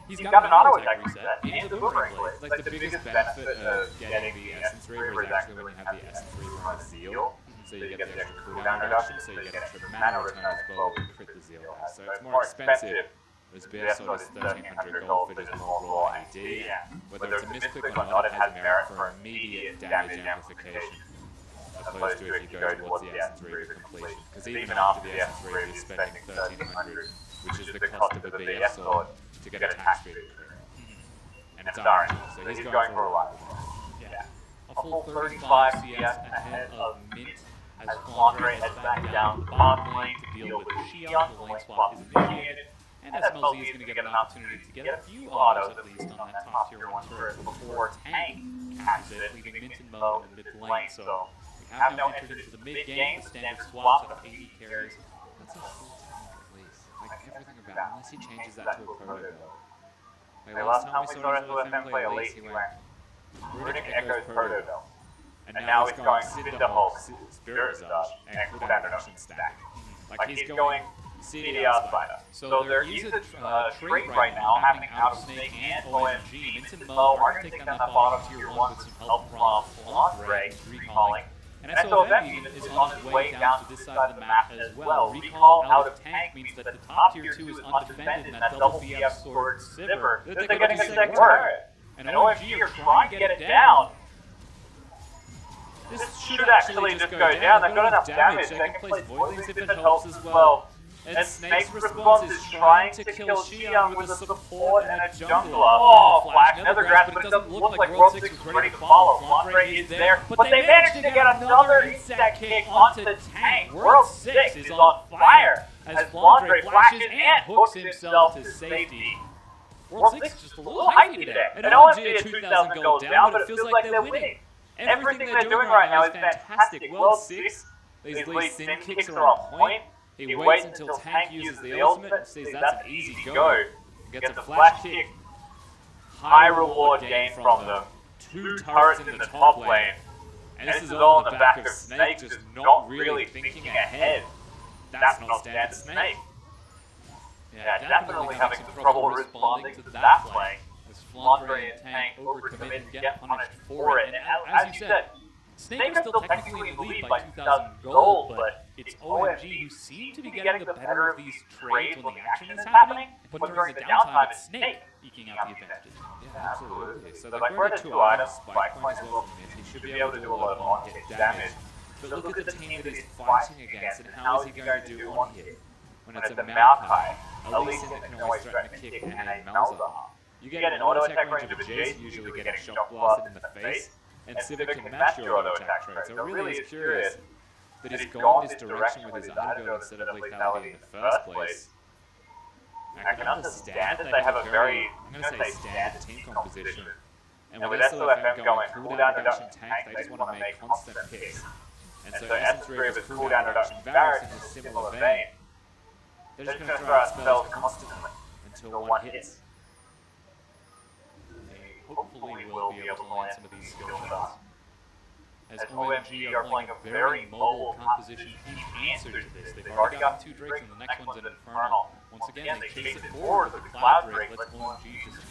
He's got an auto attack reset and the boomerang blade. Like, the biggest benefit of getting the Essence Reaver is actually when you have the Essence Reaver on Zeal. So you get the extra cooldown reduction, so you get extra mana return as well with crit the Zeal has. So it's more expensive. Whereas BO3 is 1300 gold for just more raw AD. Whether it's a misclick or not, it has merit for immediate damage amplification. Opposed to if you go towards the Essence Reaver completion. Because even after the Essence Reaver, you're spending 1300, which is the cost of a BF sword, to get attack speed clear. And it's RNG, so he's going for a while. Yeah. A full 35 CS ahead of Mint as Flandre heads back down the bottom lane to deal with Xion. The lane swap is initiated. And SMLZ is going to get an opportunity to get a few autos at least on that top tier 1 turret before Tank catches it, leaving Mint and Mo in the mid lane. So we have now entered into the mid game, the standard swaps of 80 carries. That's a full tank at least. Like everything about it, unless he changes that to a proto build. Like last time we saw Sofm play Elise, he went Runic Echo's proto build. And now he's going Cinderhulk, Spirit Visage, and cooldown reduction stack. Like he's going CDR Spider. So there is a trade right now happening out of Snake and OMG. Mint and Mo are going to take down that bottom tier 1 with some help from Flandre recalling. And Sofm is on his way down to this side of the map as well. Recall out of tank means that the top tier 2 is undefended and that double BF sword Sivir. They're getting a second turret. And OMG are trying to get it down. This should actually just go down. They've got enough damage. They can place Voidlings if it helps as well. And Snake's response is trying to kill Xion with a support and a jungler. Oh, Flash nether grasp, but it doesn't look like World 6 was ready to follow. Flandre is there, but they managed to get another insta kick onto Tank. World 6 is on fire as Flandre flashes and hooks himself to safety. World 6 is just a little hypey today. And OMG at 2,000 gold down, but it feels like they're winning. Everything they're doing right now is fantastic. World 6, these Sin kicks are on point. He waits until Tank uses the ultimate, sees that's an easy go, gets a flash kick, high reward gain from them, 2 turrets in the top lane, and this is all on the back of Snake just not really thinking ahead. That's not standard Snake. Yeah, definitely having some trouble responding to that play, as Flandre and Tank overcommit and get punished for it. And as you said, Snake is still technically in the lead by 2,000 gold, but it's OMG who seem to be getting the better of these trades when the action is happening, but during the downtime, it's Snake eking out the advantages. Yeah, absolutely. So they've already 2 items, Spike Point as well from Mint. He should be able to do a lot of on-hit damage. But look at the team that he's fighting against, and how is he going to do on hit? When it's a Maokai, a Lee Sin that can always threaten a kick, and a Malzahar. You get an auto attack range of a Jace, usually getting shock blasted in the face, and Civic can match your auto attack trait. So it really is curious that he's gone this direction with his undergo instead of lethality in the first place. I can understand that they have a very, I'm going to say standard team composition. And with Sofm going cooldown reduction tank, they just want to make constant picks. And so Essence Reaver's cooldown reduction Varus in a similar vein. They're just going to throw out spells constantly until one hits. They hopefully will be able to land some of these skill shots. As OMG are playing a very mobile composition in answer to this. They've already got 2 Drakes and the next one's an Infernal. Once again, they chase it forward with the Cloud Drake, lets OMG just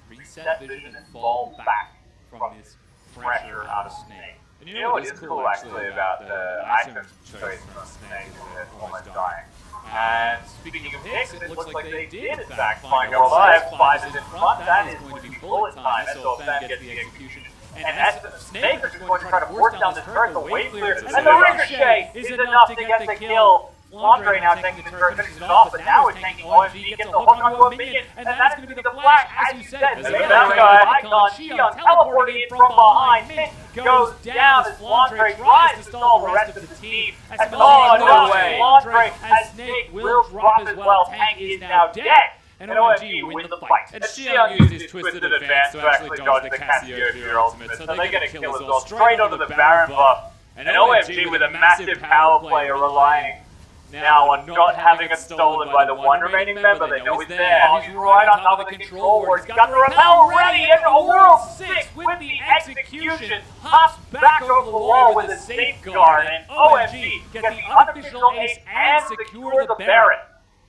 reset vision and fall back from this pressure out of Snake. And you know what is cool actually about the item choice from Snake is almost dying. And speaking of picks, it looks like they did in fact find a live 5 is in front. That is going to be bullet time. Sofm gets the execution. And Snake is going to try to force down this turret, the wave clear, and the ricochet is enough to get the kill. Flandre now taking the turret, finishes it off, but now it's taking OMG, gets the hook onto a minion, and that is going to be the flash, as you said. As the icon, Xion teleporting in from behind, Minh goes down as Flandre tries to stall the rest of the team. As no way, Flandre, as Snake will drop as well, tank is now dead. And OMG win the fight. And Xion used his twisted advance to actually dodge the Cassiopeia ultimate, so they get a kill as well, straight onto the Baron buff. And OMG with a massive power play relying now on not having it stolen by the one remaining member. They know he's there. He's right on top of the control ward. He's got the repel ready, and a World 6 with the execution hops back over the wall with a safeguard, and OMG gets the unofficial ace and secure the Baron.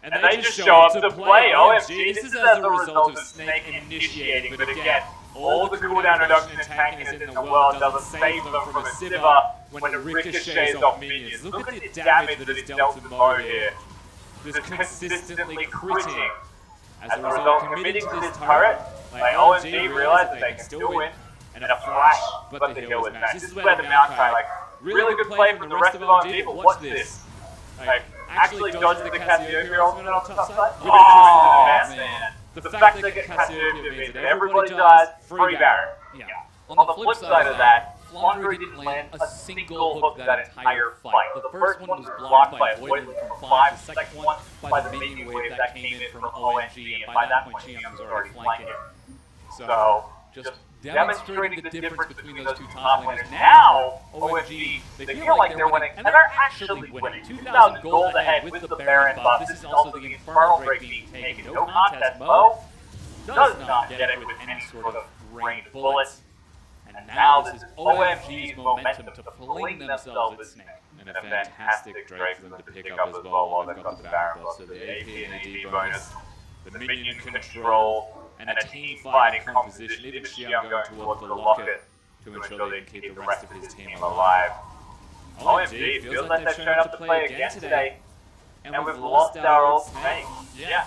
And they just show up to play OMG. This is as a result of Snake initiating, but again, all the cooldown reduction and tanking is in the world doesn't save them from a Sivir when it ricochets off minions. Look at the damage that is dealt to Mo here. Just consistently critting. As a result, committing to this turret, OMG realize that they can still win, and a flash, but the heal is matched. This is where the Maokai, really good play from the rest of OMG, but watch this. Actually dodged the Cassiopeia ultimate on the top side. Oh, man. The fact that Cassiopeia means that everybody dies, free Baron. Yeah. On the flip side of that, Flandre didn't land a single hook that entire fight. The first one was blocked by Avoidance from 5, the second one by the minion wave that came in from OMG, and by that point Xion was already flanking. So, just demonstrating the difference between those two top laners. Now, OMG, they feel like they're winning, and they're actually winning. 2,000 gold ahead with the Baron buff. This is also the Infernal Break being taken. No contest, Mo does not get it with any sort of ranged bullets. And now this is OMG's momentum to fling themselves at Snake. And a fantastic Drake for them to pick up as well while they've got the Baron buff. So the AP and AD bonus, the minion control, and a team fighting composition, even Xion going towards the locket to ensure they can keep the rest of his team alive. OMG feels like they've shown up to play again today, and we've lost our old Snake. Yeah.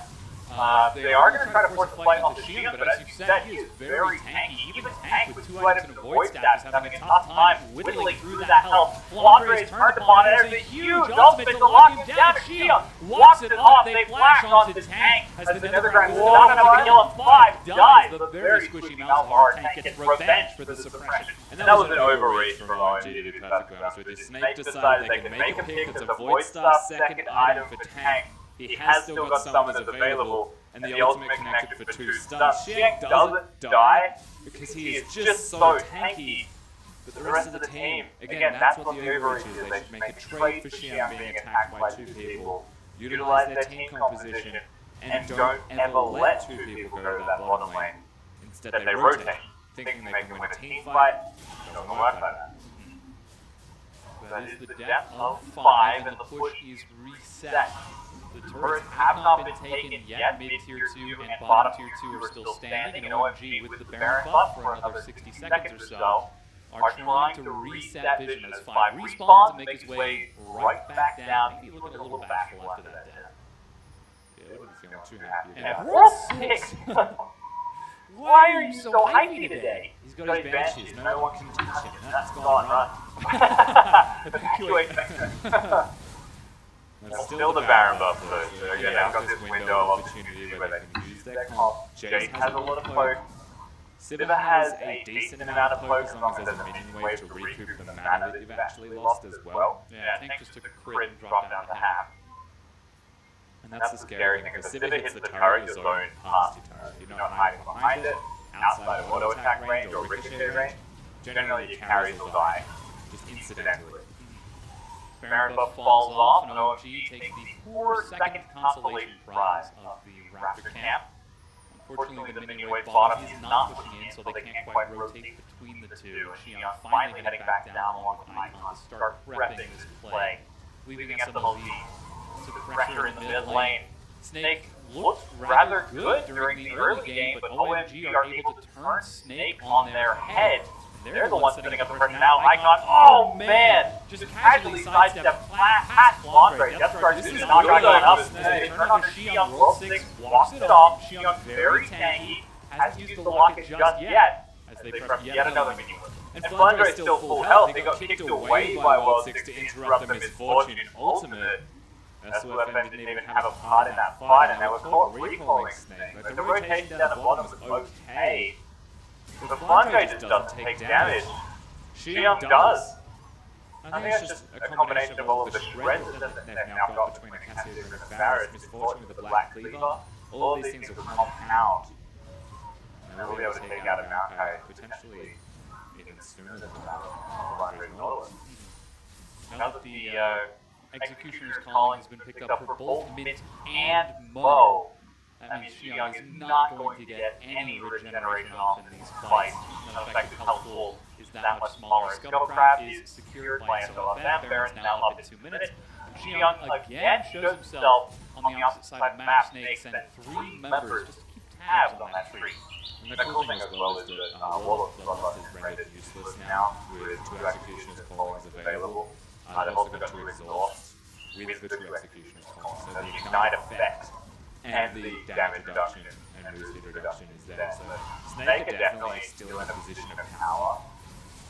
They are going to try to force the fight onto Xion, but as you said, he is very tanky. Even Tank with 2 items and avoid staff is having a tough time whittling through that health. Flandre is turned upon, and there's a huge ultimate to lock him down. Xion walks it off, they flash onto Tank as the Netherground is not enough to kill him. 5 dies. The very squishy Malzahar tank gets revenge for the suppression. And that was an overreach from OMG, to be perfectly honest with you. Snake decided they can make a pick that's a void staff second item for Tank. He has still got summons available, and the ultimate connected for 2 stuns. Xion doesn't die because he is just so tanky. But the rest of the team, again, that's what the overreach is. They should make a trade for Xion being attacked by 2 people, utilize their team composition, and don't ever let 2 people go to that bottom lane. Instead, they rotate, thinking they can win a team fight. It doesn't work like that. That is the depth of 5, and the push is reset. The turrets have not been taken yet. Mid-tier 2 and bottom tier 2 are still standing, and OMG, with the Baron buff for another 60 seconds or so, are trying to reset vision as 5 respawns and make his way right back down. Maybe looking a little bashful after that death. Yeah, I wouldn't be feeling too happy. And World 6! Why are you so hypey today? He's got his banshees. No one can touch him. That's gone, gone run. right. That's still the Baron buff though, so again, I've got this window of opportunity where they can use their comp. Jace has a lot of poke. Sivir has a decent amount of poke as long as there's a minion wave to recoup the mana that you've actually lost as well. Yeah, Tank just took a crit and dropped down to half. And that's the scary thing, because Sivir hits the turret, you're zoned past your turret. You're not hiding behind it, outside of auto attack range or ricochet range. Generally your carries will die, just incidentally. Baron buff falls off, and OMG takes the poor second consolation prize of the Raptor camp. Unfortunately, the minion wave bottom is not pushing in, so they can't quite rotate between the two. Xion finally heading back down along with Icon to start prepping this play, leaving SMLZ to pressure in the mid lane. Snake looked rather good during the early game, but OMG are able to turn Snake on their head. They're the ones sitting up the pressure now. Icon, oh man! Just casually sidestep past Flandre. Death Guard just knock Icon up. They turn on Xion, roll 6, walks it off. Xion very tanky, hasn't used the locket just yet, as they prep yet another minion. And Flandre is still full health. They got kicked away by World 6 to interrupt the Misfortune ultimate. Sofm didn't even have a part in that fight, and they were caught recalling Snake. Like, the rotation down the bottom was okay. The Flandre just doesn't take damage. Xion does. I think it's just a combination of all of the shreds that they've now got between Cassius and Varus, Misfortune with the Black Cleaver. All of these things will compound. And they'll be able to take out a Maokai potentially even sooner than Flandre's Nautilus. Now that the Executioner's Calling has been picked up for both Mint and Mo, that means Xion is not going to get any regeneration off in these fights. The effect is helpful is that much smaller. Scuttlecraft is secured by Sofm. Baron's now up in 2 minutes. Xion again shows himself on the opposite side of the map. Snake sent 3 members just to keep tabs on that tree. And the cool thing as well is that Wall of Bloodlust is rendered useless now with 2 Executioner's Callings available. They've also got 2 Exhausts with the 2 Executioner's Callings. So the Ignite effect and the damage reduction and move speed reduction is there. So Snake are definitely still in a position of power.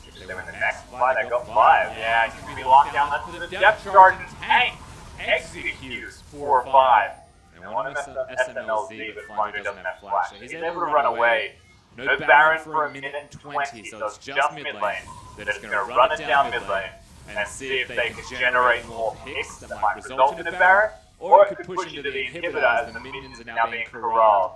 If they win the next fight, they got 5. Yeah, he can be locked down. That's the depth charge and Tank executes 4 or 5. They want to mess up SMLZ, but Flandre doesn't have flash. So he's able to run away. No Baron for a minute and 20, so it's just mid lane. They're just going to run it down mid lane and see if they can generate more picks that might result in a Baron, or it could push into the inhibitor as the minions are now being corralled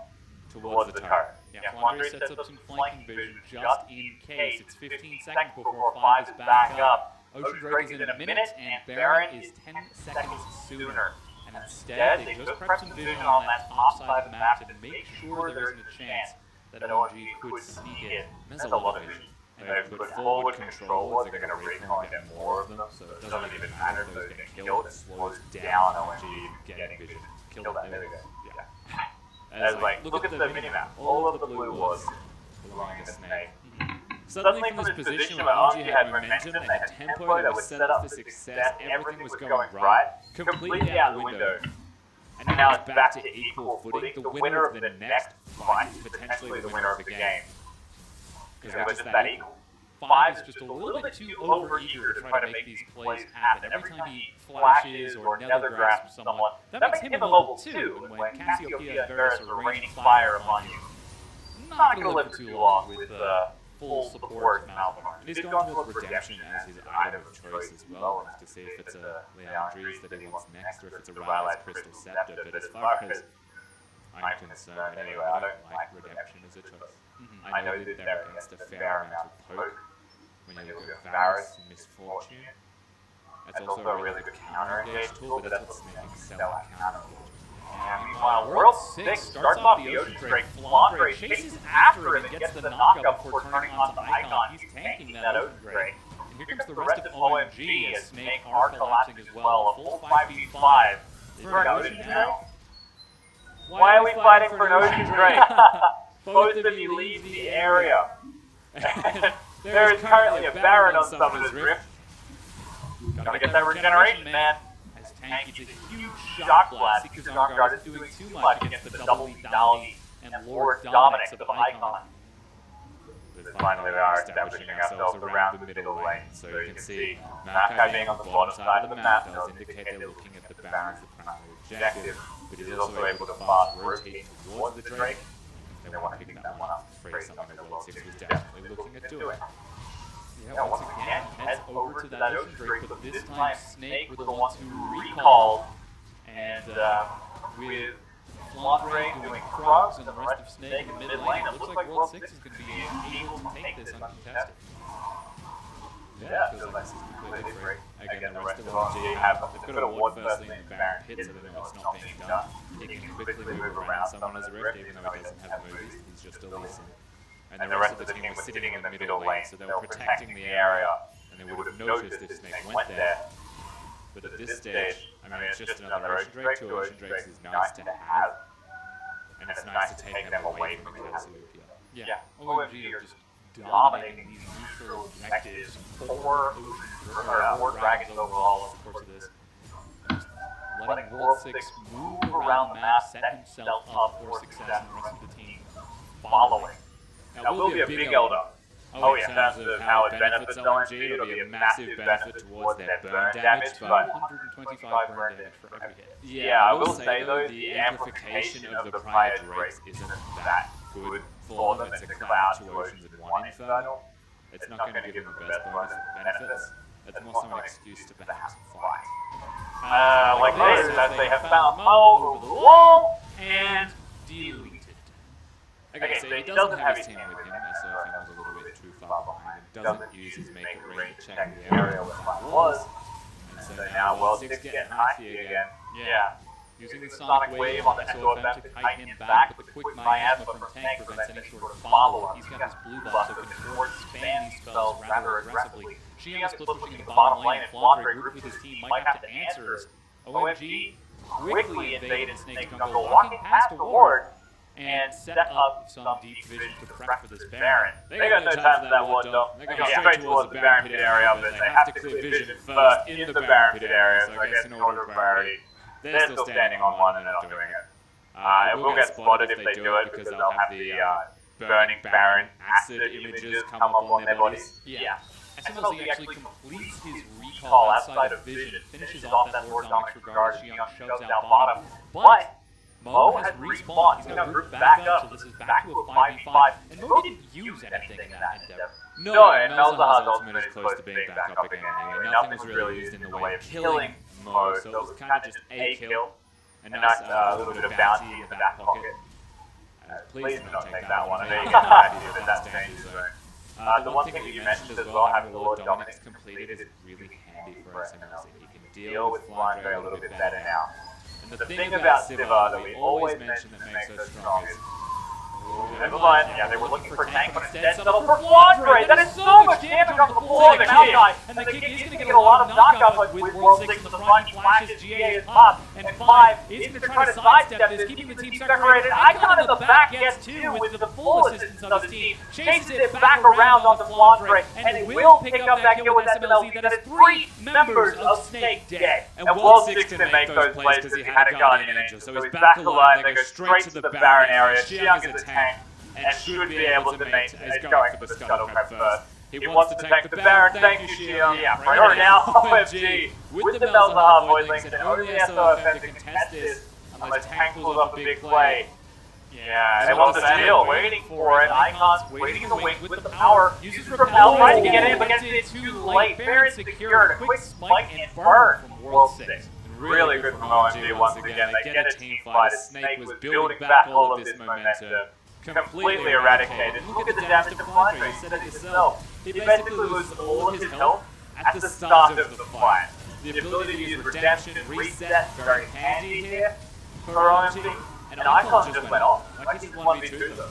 towards the turret. Yeah, Flandre sets up some flanking vision just in case. It's 15 seconds before 5 is back up. Ocean Drake is in a minute, and Baron is 10 seconds sooner. And instead, they just prep some vision on that top side of the map to make sure there isn't a chance that OMG could sneak in. There's a lot of vision. They've put forward controllers, they're going to recall and get more of them, so it doesn't even matter if those get killed, it slows down OMG getting vision. Kill that, there we go. Yeah. As like, look at the minimap, all of the blue was belonging to Snake. Suddenly from this position where OMG had momentum, they had tempo, they were set up for success, everything was going right, completely out the window. And now it's back to equal footing, the winner of the next fight, potentially the winner of the game. Because we're just that equal. 5 is just a little bit too over-eager to try to make these plays happen. Every time he flashes or nether grasps someone, that makes him a level 2. And when Cassiopeia and Varus are raining fire upon you, not going to live for too long with full support Malphite. And he's gone towards redemption as his item of choice as well, to see if it's a Leandries that he wants next, or if it's a Rylai's Crystal Scepter. But as far as I'm concerned, anyway, I don't like redemption as a choice. I know that they're against a fair amount of poke. When you look at Varus and Misfortune, that's also a really good counter-engage tool, but that's what Snake excel at counter-engage. Meanwhile, World 6 starts off the Ocean Drake. Flandre chases after him and gets the knockup before turning onto Icon. He's tanking that Ocean Drake. And here comes the rest of OMG as Snake are collapsing as well. A full 5v5. For an Ocean now? Why are we fighting for an Ocean Drake? Both of you leave the area. There is currently a Baron on Summoner's Rift. Gotta get that regeneration, man. As Tank gets a huge shock blast. Seeker's Arm Guard is doing too much against the double lethality and and Lord Dominix of Icon. Finally, we are establishing ourselves around the middle lane. So you can see Makai being on the bottom side of the map does indicate they're looking at the Baron as the primary objective, but he's also able to fast rotate towards the Drake. They want to pick that one up for something that World 6 was definitely looking at doing. Yeah, once again, heads over to that Ocean Drake, but this time Snake were the ones who recalled, and with Flandre doing frogs and the rest of Snake in the mid lane, it looks like World 6 is going to be able to take this uncontested. Yeah, it feels like this is completely free. Again, the rest of OMG have they've got a ward firstly in the Baron pit, so they know it's not being done. He can quickly move around someone as a rift, even though he doesn't have movies, he's just a Leeson. And the rest of the team was sitting in the middle lane, so they were protecting the area, and they would have noticed if Snake went there. But at this stage, I mean, it's just another Ocean Drake. 2 Ocean Drakes is nice to have, and it's nice to take them away from the class of UPL. Yeah, OMG are just dominating these neutral objectives. 4 dragons overall over the course of this. Just letting World 6 move around the map, set himself up for success, and the rest of the team following. Now, will be a big elder. Oh, yeah, in terms of how it benefits LNG, it'll be a massive benefit towards their burn damage, but 125 burn damage for every hit. Yeah, I will say though, the amplification of the prior Drakes isn't that good for them. It's a cloud, 2 oceans, and 1 infernal. It's not going to give them the best bonus benefits. It's more so an excuse to perhaps fight. Like this, as they have found Mo over the wall, and deleted. Okay, so he doesn't have his team with him, Sofm was a little bit too far behind him. Doesn't use his make it ring to check the area where Thoại was. And so now World 6 getting icy again. Yeah. Using the Sonic Wave on the Sofm to kite him back, but the quick miasma from Tank prevents any sort of follow-up. He's got his blue buff, so can afford to spam these spells rather aggressively. Xiang split pushing in the bottom lane, and Flandre grouped with his team might have to answer as OMG quickly invaded Snake's jungle, walking past a ward, and set up some deep vision to prep for this Baron. They got no time for that ward though. They go straight towards the Baron pit area, but they have to clear vision first in the Baron pit area, so I guess in order of priority, they're still standing on one and they're not doing it. It will get spotted if they do it because they'll have the burning Baron acid images come up on their bodies. Yeah. SMLZ actually completes his recall outside of vision, finishes off that Lord Dominix regard as Xiang shoves out bottom, but Mo has respawned. He's going to group back up, so this is back to a 5v5. And Mo didn't use anything in that endeavor. No, and Malzahar's ultimate is close to being back up again anyway. Nothing was really used in the way of killing Mo, so it was kind of just a kill. A nice little bit of bounty in the back pocket. Please do not take that one. I know you get the idea of that danger zone. The one thing that you mentioned as well, having the Lord Dominix completed, is really handy for SMLZ. He can deal with Flandre a little bit better now. And the thing about Siva that we always mention that makes her strong is... Never mind, yeah, they were looking for Tank, but instead settled for Flandre! That is so much damage on the floor of the Makai! And the kick is going to get a lot of knockup with World 6 in the front. He flashes, GA is popped, and 5 is going to try to sidestep this, keeping the team separated. Icon in the back gets 2 with the full assistance of his team, chases it back around onto Flandre, and it will pick up that kill with SMLZ. That is 3 members of Snake dead. And World 6 can make those plays because he had a Guardian Angel, so he's back alive. They go straight to the Baron area. Xiang is a tank and should be able to maintain. He's going for the Scuttle Crab first. He wants to tank the Baron. Thank you, Xiang. Yeah, right now, OMG with the Malzahar Voidlings and only Sofm to contest this unless Tank pulls off a big play. Yeah, they want the steal, waiting for it. Icon's waiting in the wings with the power. Uses Repel, trying to get in, but gets it too late. Baron secured. A quick spike and burn from World 6. Really good from OMG once again. They get a team fight as Snake was building back all of this momentum. Completely eradicated. Look at the damage to Flandre, you said it yourself. He basically loses all of his health at the start of the fight. The ability to use Redemption, Reset, very handy here for OMG. And Icon just went off. Like this is 1v2 though.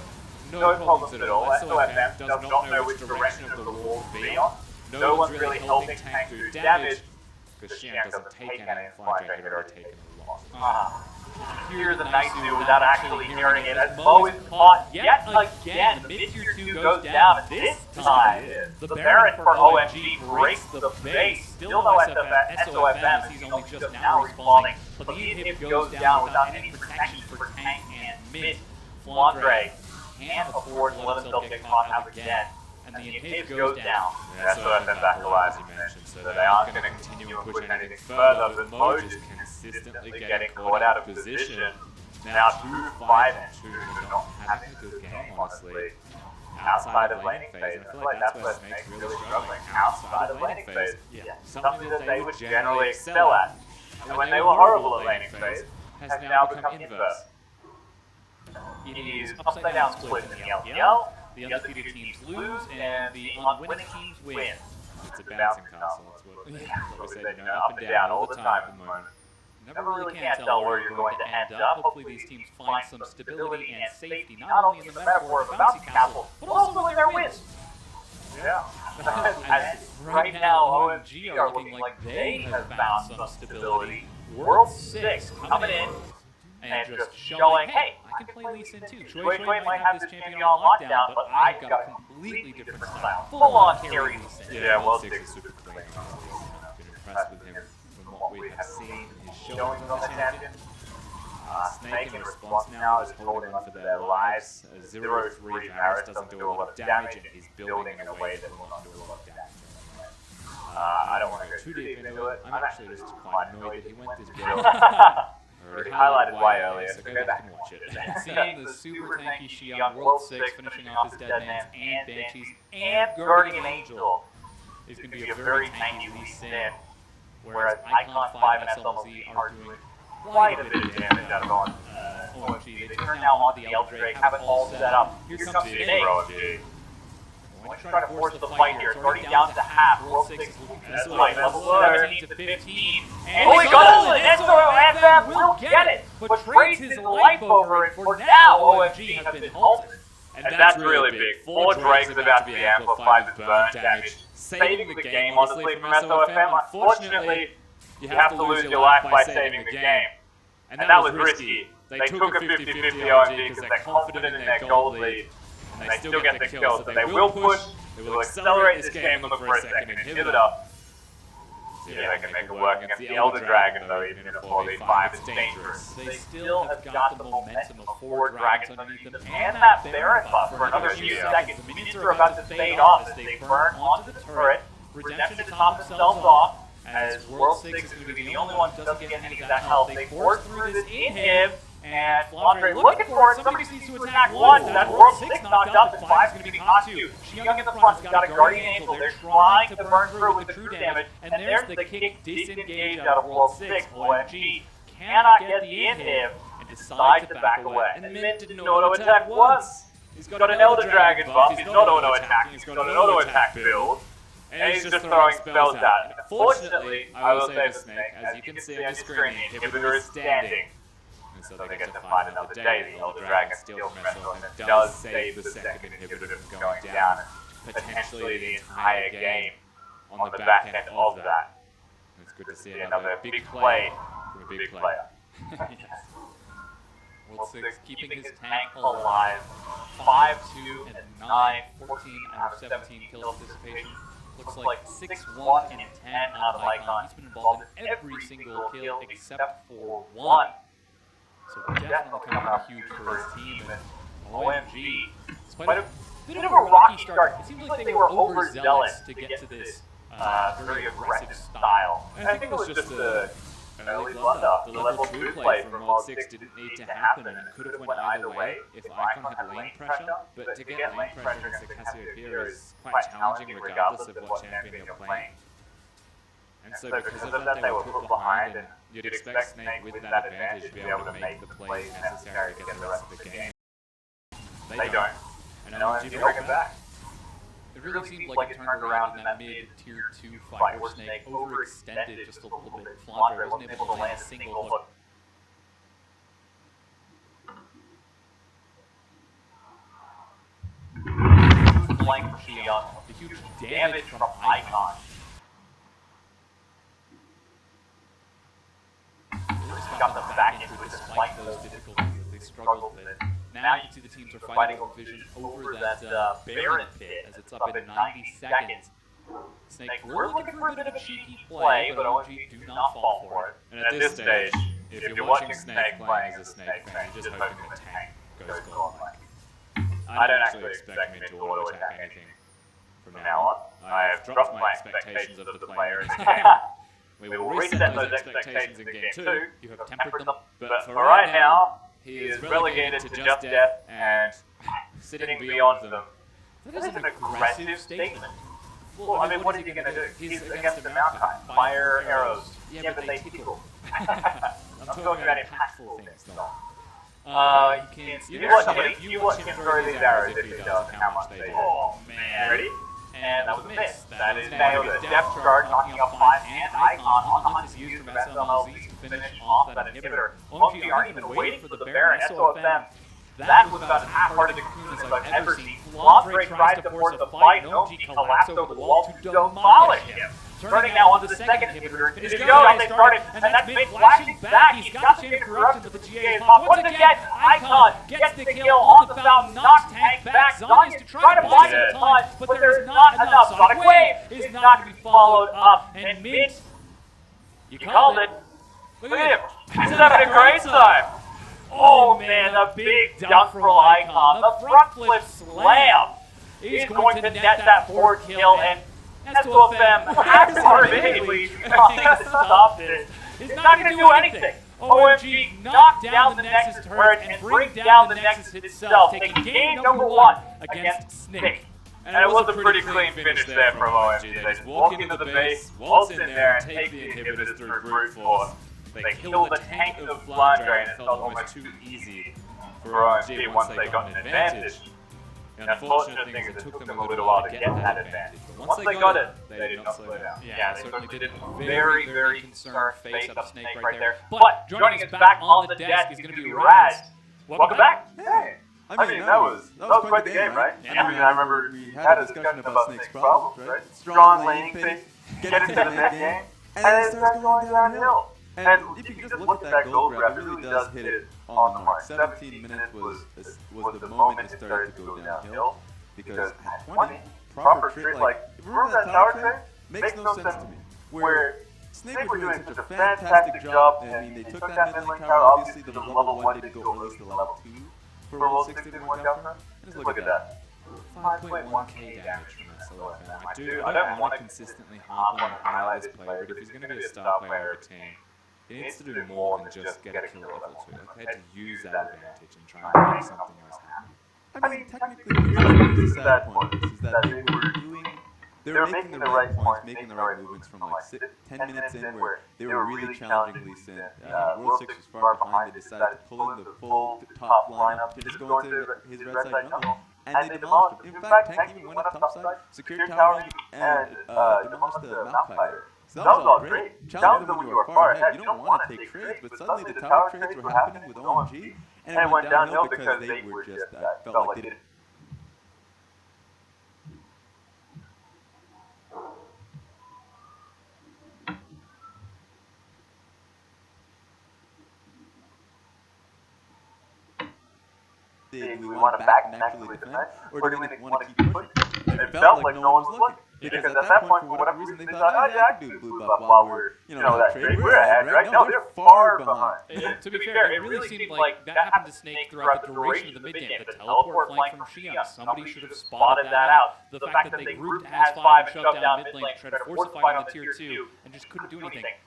No problems at all. Sofm does not know which direction of the wall to be on. No one's really helping Tank do damage because Xiang doesn't take any and Flandre had already taken a lot. Hear the nice new without actually hearing it as Mo is caught yet again. The mid-tier 2 goes down, and this time the Baron for OMG breaks the base. Still no Sofm as he's only just now respawning, but the inhib goes down without any protection for Tank and mid. Flandre can't afford to let himself get caught out again, and the inhib goes down. Yeah, Sofm back alive, as you mentioned, so they aren't going to continue and push anything further, but Mo just consistently getting caught out of position. Now 2-5 and 2, but not having a good game, honestly. Outside of laning phase, and I feel like that's where Snake's really struggling. Outside of laning phase, something that they would generally excel at. And when they were horrible at laning phase, has now become inverse. It is upside down split in the LPL, the undefeated teams lose, and the unwinning teams win. It's a bouncing castle, that's what we say, you know, up and down all the time at the moment. Never really can't tell where you're going to end up. Hopefully these teams find some stability and safety, not only in the metaphor of a bouncy castle, but also in their wins. Yeah. Right now, OMG are looking like they have found some stability. World 6 coming in and just showing, hey, I can play Lee Sin too. Shui might have this champion on lockdown, but I've got a completely different style. Full-on carry Lee Sin. Yeah, World 6 is super clean. I've been impressed with him from what we have seen in his showings on the champion. Snake in response now is holding on for their lives. 0-3 Varus doesn't do a lot of damage, and he's building in a way that will not do a lot of damage. I don't want to go too deep into it. I'm actually just quite annoyed that he went this build. I already highlighted why earlier, so go back and watch it. Seeing the super tanky Xion World 6 finishing off his Deadmans and Banshees and Guardian Angel is going to be a very tanky Lee Sin, whereas Icon 5 and SLZ are doing quite a bit of damage out of OMG. They turn now onto the Elder Drake, have it all set up. Here comes Snake. Let's try to force the fight here. It's already down to half. World 6 is looking for this fight. Level 17 to 15. And he goes! And SOFM will get it! But trades his life over, and for now, OMG has been halted. And that's really big. 4 Drakes about to be amplified with burn damage. Saving the game, honestly, from SOFM. Unfortunately, you have to lose your life by saving the game. And that was risky. They took a 50-50 OMG because they're confident in their gold lead. And they still get the kill, so they will push, they will accelerate this game, look for a second inhibitor. See if they can make it work against the Elder Dragon, though, even in a 4v5, it's dangerous. They still have got the momentum of 4 dragons underneath them, And that Baron buff for another few seconds. The minions are about to fade off as they burn onto the turret. Redemption to top themselves off, as World 6 is going to be the only one who doesn't get any of that health. They force through this inhib. And Flandre looking for it. Somebody needs to attack one. That's World 6 knocked up, and 5 is going to be caught too. Xion in the front has got a Guardian Angel. They're trying to burn through with the true damage. And there's the kick disengage out of World 6. OMG cannot get the inhib and decide to back away. And Minh didn't auto-attack once. He's got an Elder Dragon buff. He's not auto-attacking. He's got an auto-attack build. And he's just throwing spells out. Fortunately, I will say to Snake, as you can see on the screen, the inhibitor is standing. So they get to find another day. The Elder Dragon steals from Sofm and does save the second inhibitor from going down, and potentially the entire game on the back end of that. It's good to see another big play from a big player. Yes. World 6 keeping his tank alive. 5-2 and 9, 14 out of 17 kill participation. Looks like 6-1 and 10 out of Icon. He's been involved in every single kill except for 1. So definitely coming out huge for his team, and OMG, despite a bit of a rocky start, it seems like they were overzealous to get to this very aggressive style. And I think it was just the early blunder. The level 2 play from World 6 didn't need to happen, and it could have went either way if Icon had lane pressure. But to get lane pressure against the Cassiopeia is quite challenging regardless of what champion you're playing. And so because of that, they were put behind, and you'd expect Snake with that advantage to be able to make the plays necessary to get the rest of the game. They don't. And OMG bring it back. It really seemed like it turned around in that mid-tier 2 fight where Snake overextended just a little bit. Flandre wasn't able to land a single hook. Flank from Xion. The huge damage from Icon. Got the back end with despite those difficulties that they struggled with. Now you see the teams are fighting over vision over that Baron pit as it's up in 90 seconds. Snake were looking for a bit of a cheeky play, but OMG do not fall for it. And at this stage, if you're watching Snake playing as a Snake fan, you're just hoping the tank goes gone. I don't actually expect Min to auto-attack anything from now on. I have dropped my expectations of the player in this game. We will reset those expectations in Game 2. You have tempered them, but for right now, he is relegated to just death and sitting beyond them. That is an aggressive statement. Well, I mean, what is he going to do? He's against the Maokai. Fire arrows. Yeah, but they tickle. I'm talking about impactful things, though. You watch him throw these arrows if he does, and how much they do. Oh, man. Ready? And that was a miss. That is nailed it. Depth charge, knocking up 5 and Icon on the hunt to use the best MLZ to finish off that inhibitor. OMG aren't even waiting for the Baron. Sofm. That was about as half-hearted as I've ever seen. Blobray tries to force a fight, and OMG collapsed over the wall to demolish him. Turning now onto the second inhibitor. His go, they started, and that's Minh flashing back. He's got the chain of corruption, but the GA is hot. Once again, Icon gets the kill on the fountain, knocks Tank back. Zonia's trying to buy some time, but there is not enough. Sonic Wave is not going to be followed up, and Minh, you called it. Look at him. He's having a great time. Oh man, the big dunk for Icon. The front flip slam is going to net that 4th kill, and Sofm has to immediately stop this. It's not going to do anything. OMG knocked down the Nexus turret and bring down the Nexus itself, taking game number 1 against Snake. And it was a pretty clean finish there from OMG. They just walk into the base, waltz in there, and take the inhibitors through brute force. They killed the tank of Flandre, and it felt almost too easy for OMG once they got an advantage. The unfortunate thing is it took them a little while to get that advantage. But once they got it, they did not slow down. Yeah, they certainly did a very, very concerned face up Snake right there. But joining us back on the desk is going to be Raz. Welcome back. Hey. I mean, that was quite the game, right? I mean, I remember we had a discussion about Snake's problems, right? Strong laning phase, get into the mid game, and then it starts going downhill. And if you just look at that gold grab, it really does hit it on the mark. 17 minutes was the moment it started to go downhill, because at 20, proper trade, like, remember that tower trade? Makes no sense to me. Where Snake were doing such a fantastic job, I mean, they took that mid lane tower, obviously the level 1 didn't go, or at least the level 2 for World 6 didn't work out for him. And just look at that. 5.1k damage from that solo fan. I don't want to consistently harp on and highlight this player, but if he's going to be a star player of a team, he needs to do more than just get a kill at level 2. Like, they had to use that advantage and try and make something else happen. I mean, technically, here's the sad point, is that they were making the right points, making the right movements from like 10 minutes in, where they were really challenging Lee Sin. World 6 was far behind. They decided to pull in the full top lineup to just go into his red side jungle, and they demolished him. In fact, Tank even went up top side, secured tower, and demolished the Maokai. So that was all great. Challenge them when you were far ahead. You don't want to take trades, but suddenly the tower trades were happening with OMG, and it went downhill because they were just, felt like they didn't. Do we want to back naturally defend, or do we want to keep pushing? It felt like no one was looking. Because at that point, for whatever reason, they thought, oh yeah, I can do blue buff while we're, that trade. We're ahead, right? No, they're far behind. To be fair, it really seemed like that happened to Snake throughout the duration of the mid-game. The teleport flank from Xion, somebody should have spotted that out. The fact that they grouped as 5 and shoved down mid lane, tried to force a fight on the tier 2, and just couldn't do anything.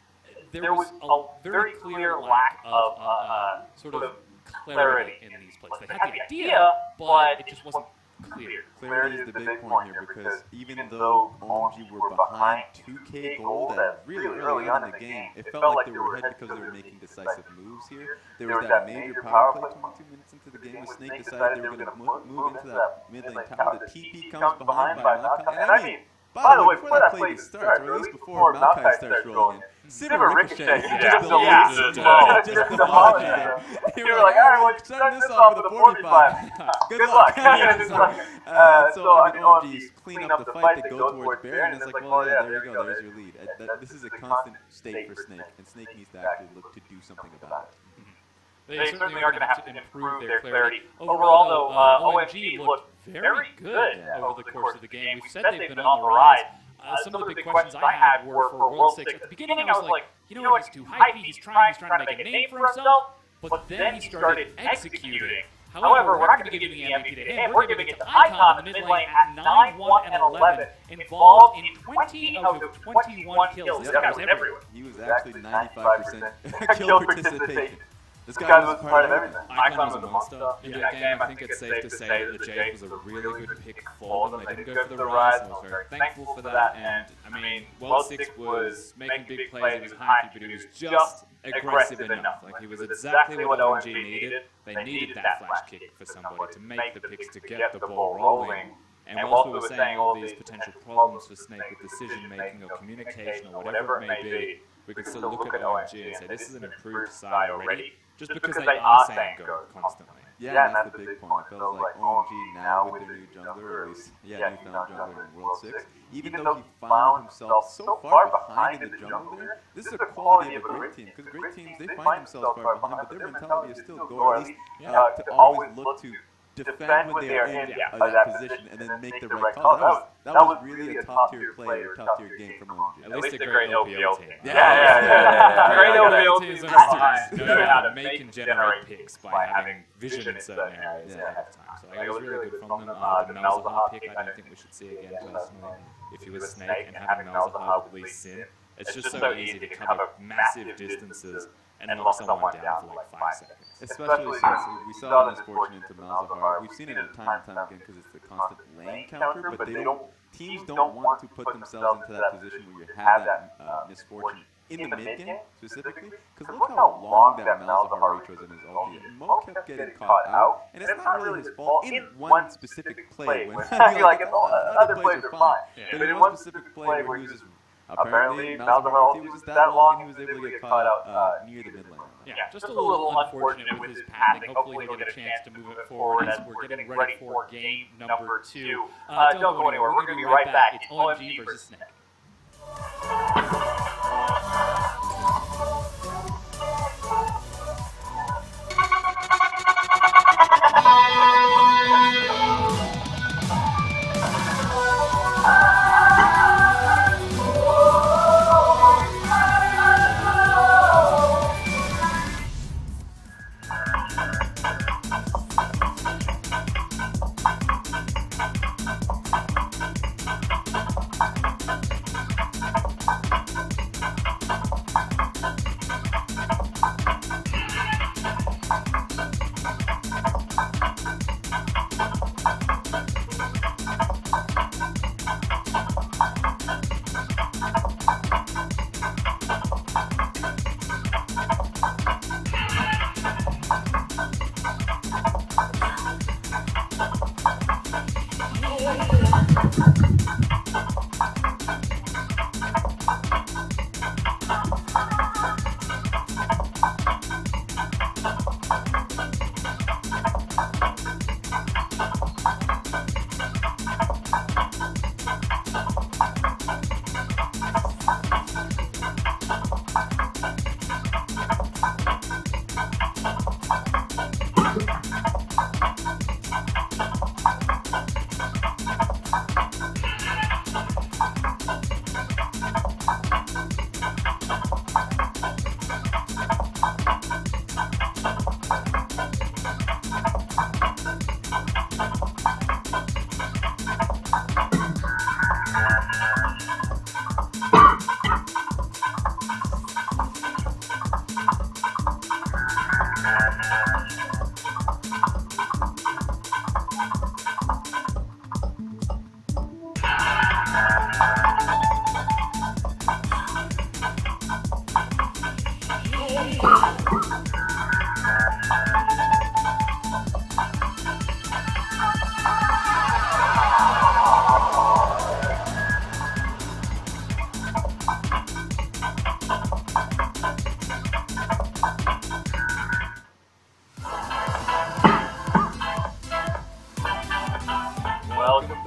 There was a very clear lack of sort of clarity in these plays. They had the idea, but it just wasn't clear. Clarity is the big point here, because even though OMG were behind 2k gold at really early on in the game, it felt like they were ahead because they were making decisive moves here. There was that major power play 22 minutes into the game where Snake decided they were going to move into that mid lane tower. The TP comes behind by Maokai, and I mean, by the way, before that play starts, or at least before Maokai starts rolling in, Super Ricochet just demolishes it. You were like, alright, well, starting this off with a 45. Good luck. So, I mean, OMG's clean up the fight to go towards Baron, and it's like, well, yeah, there you go, there's your lead. This is a constant state for Snake, and Snake needs to actually look to do something about it. They certainly are going to have to improve their clarity. Overall, though, OMG looked very good over the course of the game. We've said they've been on the rise. Some of the big questions I had were for World 6. At the beginning, I was like, you know what, he's too hypey, he's trying to make a name for himself. But then he started executing However, we're not going to be giving the MVP to him. We're giving it to Icon in the mid lane at 9-1 and 11, involved in 20 out of 21 kills. This guy was everywhere. He was actually 95% kill participation. This guy was part of everything. Icon was a monster in that game. I think it's safe to say that the Jade was a really good pick for them. They didn't go for the Rise. I was very thankful for that. And, I mean, World 6 was making big plays. He was hypey, but he was just aggressive enough. Like, he was exactly what OMG needed. They needed that flash kick for somebody to make the picks, to get the ball rolling. And whilst we were saying all these potential problems for Snake with decision-making or communication or whatever it may be, we could still look at OMG and say this is an improved side already, just because they are saying go constantly. Yeah, and that's the big point. It feels like OMG now with their new jungler, or at least, newfound jungler in World 6, even though he found himself so far behind in the jungle there, this is a quality of a great team, because great teams, they find themselves far behind, but their mentality is still go, or at least to always look to defend when they are in that position and then make the right call. That was really a top-tier play or top-tier game from OMG. At least a great LPL team. Great LPL teams know how to make and generate picks by having vision in certain areas ahead of time. So it was really good from them. The Malzahar pick, I don't think we should see again personally. If he was Snake and having Malzahar with Lee Sin, it's just so easy to cover massive distances and lock someone down for like 5 seconds. Especially since we saw the misfortune into Malzahar. We've seen it time and time again because it's the constant lane counter, but teams don't want to put themselves into that position where you have that misfortune in the mid game specifically. Because look how long that Malzahar reach was in his ulti. Mo kept getting caught out, and it's not really his fault in one specific play. When other plays are fine, but in one specific play where he was just apparently Malzahar ulti was just that long, and he was able to get caught out near the mid lane. Yeah, just a little unfortunate with his pathing. Hopefully he'll get a chance to move it forward as we're getting ready for game number 2. Don't go anywhere. We're going to be right back. It's OMG versus Snake.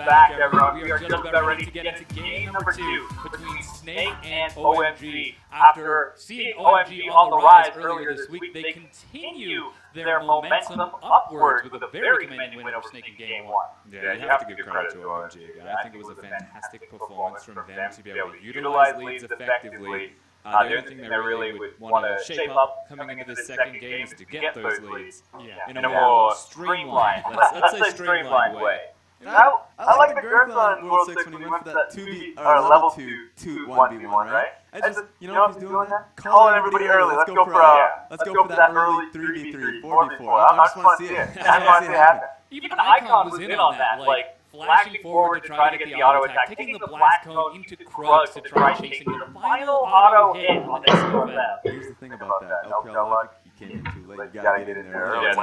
back, everyone. We are just about ready to get into game number 2 between Snake and OMG. After seeing OMG on the rise earlier this week, they continue their momentum upwards with a very commanding win over Snake in game 1. Yeah, you have to give credit to OMG again. I think it was a fantastic performance from them to be able to utilize leads effectively, The only thing they really would want to shape up coming into this second game is to get those leads in a more streamlined, let's say streamlined way. I like the Gertha in World 6 when he went for that 2v, or level 2 1v1, right? I just, if he's doing that, call in everybody early. Let's go for that early 3v3, 4v4. I just want to see it. I just want to see it happen. Even Icon was in on that, like flashing forward to try to get the auto attack, taking the blast cone into Krugs to try chasing the final auto hit on Sofm. Here's the thing about that. LPL logic, you came in too late. You gotta get in there early.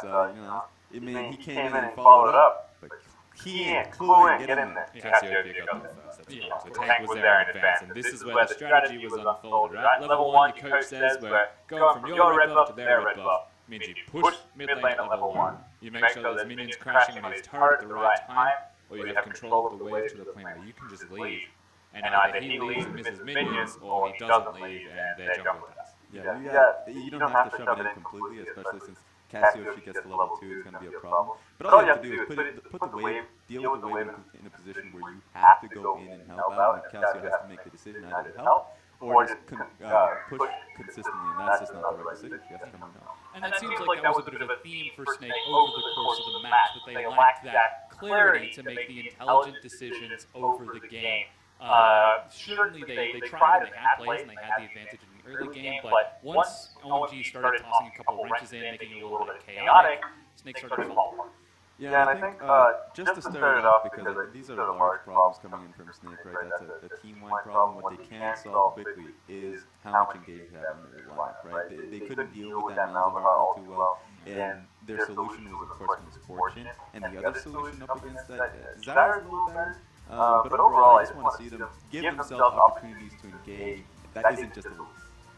So, he came in and followed up. But key in, clue in, get in there. Cassiopeia got there first, that's right. So Tank was there in advance, and this is where the strategy was unfolded, right? Level 1, your coach says, we're going from your red buff to their red buff. Means you push mid lane at level 1. You make sure there's minions crashing on his turret at the right time, or you have control of the wave to the point where you can just leave. And either he leaves and misses minions, or he doesn't leave and their jungle dies. Yeah, you don't have to shove it in completely, especially since Cassio, if she gets to level 2, it's going to be a problem. But all you have to do is put the wave, deal with the wave in a position where you have to go in and help out, and Cassio has to make the decision either to help or just push consistently, and that's just not the right decision. She has to come and help. And that seems like that was a bit of a theme for Snake over the course of the match, that they lacked that clarity to make the intelligent decisions over the game. Certainly they tried and they had plays and they had the advantage in the early game, but once OMG started tossing a couple wrenches in, making it a little bit chaotic, Snake started to fall apart. Yeah, and I think just to start it off, because these are the large problems coming in from Snake, right? That's a team-wide problem. What they can't solve quickly is how much engage they have in their lineup, right? They couldn't deal with that Malzahar all too well, and their solution was, of course, Misfortune. And the other solution up against that, Zyra's a little better, but overall, I just want to see them give themselves opportunities to engage. That isn't just a lose.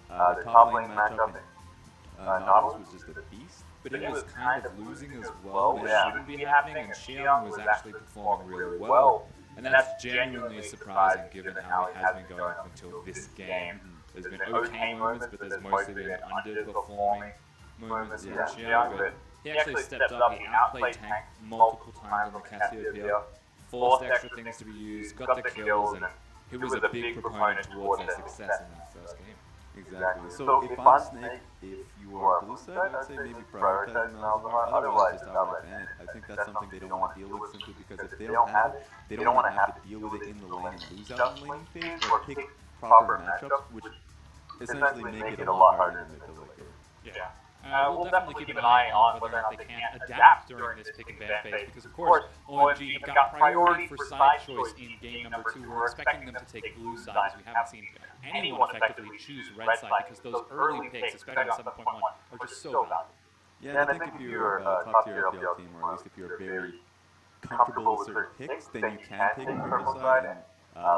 The top lane matchup in Nautilus was just a beast. But it was kind of losing as well. It shouldn't be happening, and Xiang was actually performing really well. And that's genuinely surprising given how it has been going up until this game. There's been okay moments, but there's mostly been underperforming moments from Xiang. But he actually stepped up, he outplayed Tank multiple times on the Cassiopeia, forced extra things to be used, got the kills, and he was a big proponent towards their success in that first game. Exactly. So if I'm Snake, if you are blue side, I'd say maybe prioritize Malzahar. Otherwise, just outright ban it. I think that's something they don't want to deal with, simply because if they don't have it, they don't want to have to deal with it in the lane and lose out in laning phase, or pick proper matchups, which essentially make it a lot harder than they feel like it. Yeah. We'll definitely keep an eye on whether or not they can adapt during this pick and ban phase, because of course OMG have got priority for side choice in game number 2. We're expecting them to take blue sides. We haven't seen anyone effectively choose red side, because those early picks, especially on 7.1, are just so valuable. Yeah, and I think if you're a top-tier LPL team, or at least if you're very comfortable with certain picks, then you can take a purple side and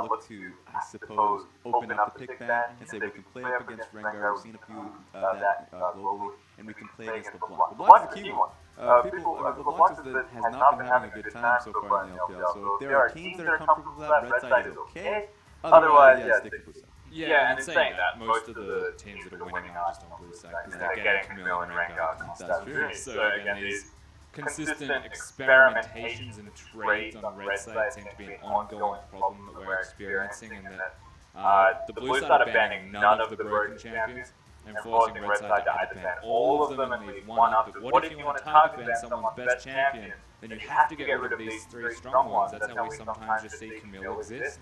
look to, I suppose, open up the pick ban and say we can play up against Rengar. We've seen a few that globally, and we can play against LeBlanc. LeBlanc is the key one. LeBlanc has not been having a good time so far in the LPL, so if there are teams that are comfortable with that, red side is okay. Otherwise, yeah, stick to blue side. Yeah, and in saying that, most of the teams that are winning are just on blue side, because they're getting Camille and Rengar. That's true. So again, these consistent experimentations and trades on red side seem to be an ongoing problem that we're experiencing, and that the blue side are banning none of the broken champions and forcing red side to either ban all of them and leave one up. But what if you want to target ban someone's best champion? Then you have to get rid of these 3 strong ones. That's how we sometimes just see Camille exist.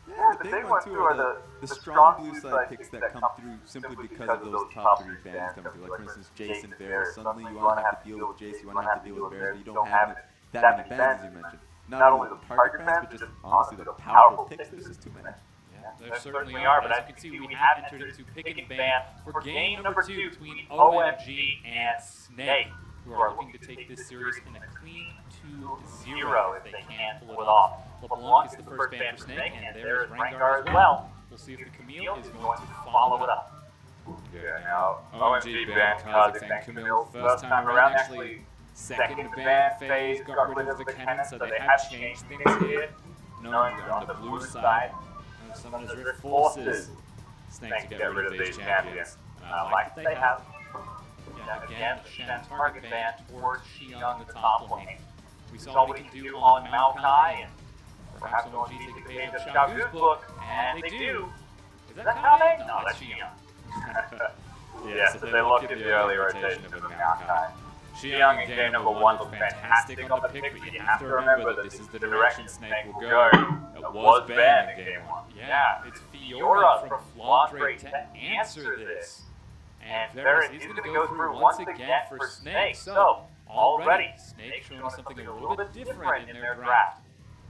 Yeah, the big one too are the strong blue side picks that come through simply because of those top 3 bans coming through. Like for instance, Jason, Varus. Suddenly you want to have to deal with Jace, you want to have to deal with Varus, but you don't have that many bans as you mentioned. Not only the target bans, but just honestly the powerful picks. There's just too many. There certainly are, but as you can see, we have entered into pick and ban for game number 2 between OMG and Snake, who are looking to take this series in a clean 2-0 if they can pull it off. LeBlanc is the first ban for Snake, and there is Rengar as well. We'll see if the Camille is going to follow it up. Yeah, now OMG banned Kha'Zix and Camille first time around, actually second ban phase, got rid of the cannon, so they have changed things here. Knowing on the blue side, someone has Rift forces Snake to get rid of these champions. Like they have. Yeah, again, Shen target ban towards Xiang, the top lane. We saw what he can do on Maokai, and perhaps OMG take a page of Xiaogu's book, and they do. Is that Kane? No, that's Xiang. Yeah, so they looked at the early rotation of Maokai. Xiang in game number 1 looked fantastic on the pick, but you have to remember that this is the direction Snake will go. It was banned in game 1. Yeah, it's Fiora from Flandre to answer this. And Varus is going to go through once again for Snake. So, already, Snake showing us something a little bit different in their draft.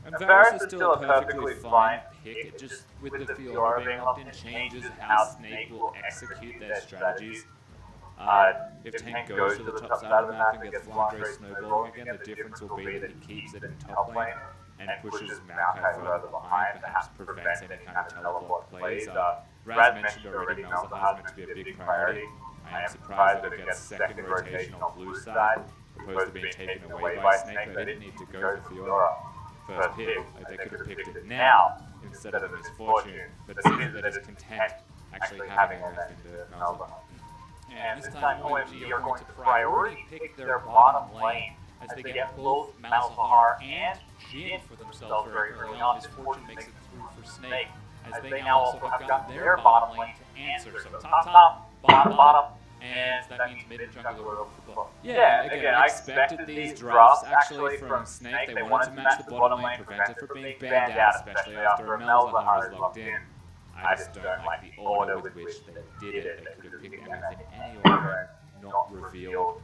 And Varus is still a perfectly fine pick. It just, with the Fiora being locked in, changes how Snake will execute their strategies. If Tank goes to the top side of the map and gets Flandre snowballing again, the difference will be that he keeps it in top lane and pushes Maokai further behind, perhaps prevents any kind of teleport plays. Raz mentioned already Malzahar is meant to be a big priority. I am surprised that it gets second rotation on blue side, opposed to being taken away by Snake. They didn't need to go for Fiora first pick. They could have picked it now instead of a misfortune, but it seems that it's content actually having anything to Malzahar. And this time OMG are going to priority pick their bottom lane as they get both Malzahar and Jin for themselves very early on. Misfortune makes it through for Snake, as they now also have gotten their bottom lane to answer. So top, bottom, and that means mid and jungle are over the book. Yeah, again, I expected these drafts actually from Snake. They wanted to match the bottom lane, prevent it from being banned out, especially after Malzahar is locked in. I just don't like the order with which they did it. They could have picked anything any order and not revealed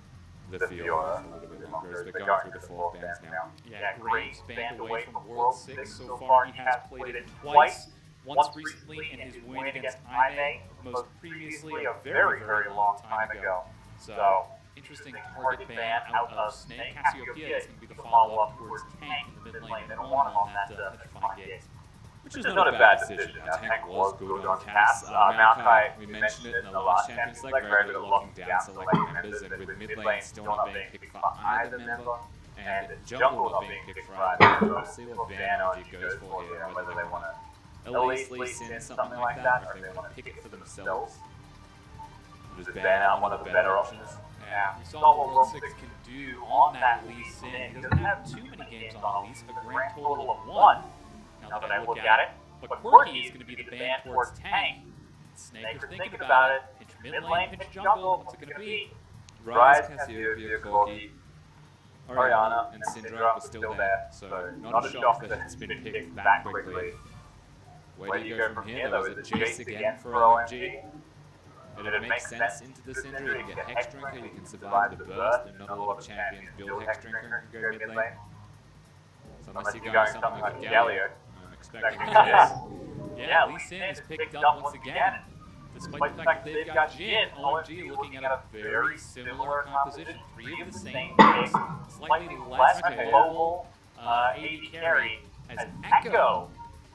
the Fiora a little bit longer as we're going through the 4 bans now. Yeah, Graves banned away from World 6 so far. He has played it twice. Once recently in his win against Ime, most previously a very, very long time ago. So, interesting target ban out of Snake. Cassiopeia is going to be the follow-up towards Tank in the mid lane and one on that Petrifying Gate. Which is not a bad decision. Tank was good on Cass. Maokai, we mentioned it in the last Champions League, very good at locking down select members, and with mid lane still not being picked for either member, and jungle not being picked for either. We'll see what ban OMG goes for here, and whether they want to at least lease in something like that, or if they want to pick it for themselves. Just ban out one of the better options. Yeah, we saw what World 6 can do on that lease in. He doesn't have too many games on the lease, a grand total of 1. Now that I look at it, but Quirky is going to be the ban towards Tank. Snake is thinking about it. Pinch mid lane, pinch jungle. What's it going to be? Rise, Cassiopeia, Corki, Orianna, and Syndra were still there, so not a shock that it's been picked that quickly. Where do you go from here? There was a Jace again for OMG. It'd make sense into the Syndra. You can get Hex Drinker, you can survive the burst, and not a lot of champions build Hex Drinker and go mid lane. So unless you're going something like Galio, I'm expecting this. Yeah, Lee Sin is picked up once again. Despite the fact that they've got Jin, OMG looking at a very similar composition. 3 of the same picks, slightly less mobile AD carry, as Echo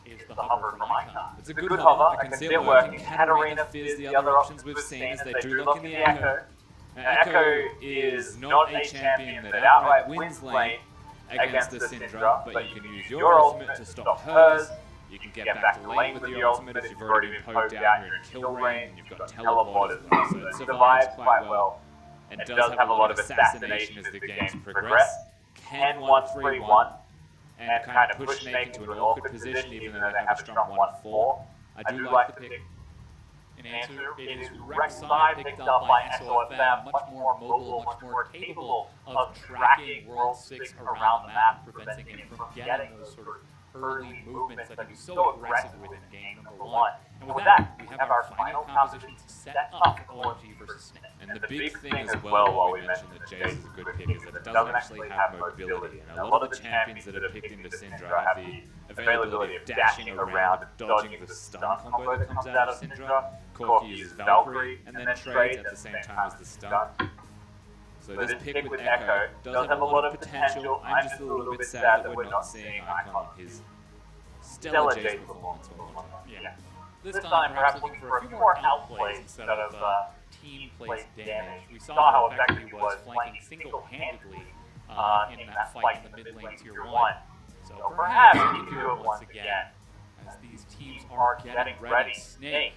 is the hover from Icon. It's a good hover. I can see it working. Katarina Fizz, the other options we've seen as they do look in the Echo. Echo is not a champion that outright wins lane against the Syndra, but you can use your ultimate to stop hers. You can get back to lane with your ultimate if you've already been poked out and you're in kill range, and you've got teleport as well. So it survives quite well, and does have a lot of assassination as the games progress. Can 1-3-1 and kind of push Snake into an awkward position even though they have a strong 1-4. I do like the pick. In answer, it is Rek'Sai picked up by Sofm, much more mobile, much more capable of tracking World 6 around the map, preventing him from getting those sort of early movements that he was so aggressive with in game number 1. And with that, we have our final compositions set up for OMG versus Snake. And the big thing as well, while we mentioned that Jace is a good pick, is that it doesn't actually have mobility. And a lot of the champions that are picked into Syndra have the availability of dashing around and dodging the stun combo that comes out of Syndra. Corki uses Valkyrie and then trades at the same time as the stun. So this pick with Echo does have a lot of potential. I'm just a little bit sad that we're not seeing Icon on his stellar Jace performance. Yeah. This time, perhaps looking for a few more outplays instead of team place damage. We saw how effective he was flanking single-handedly in that fight in the mid lane tier 1. So perhaps he can do it once again as these teams are getting ready. Snake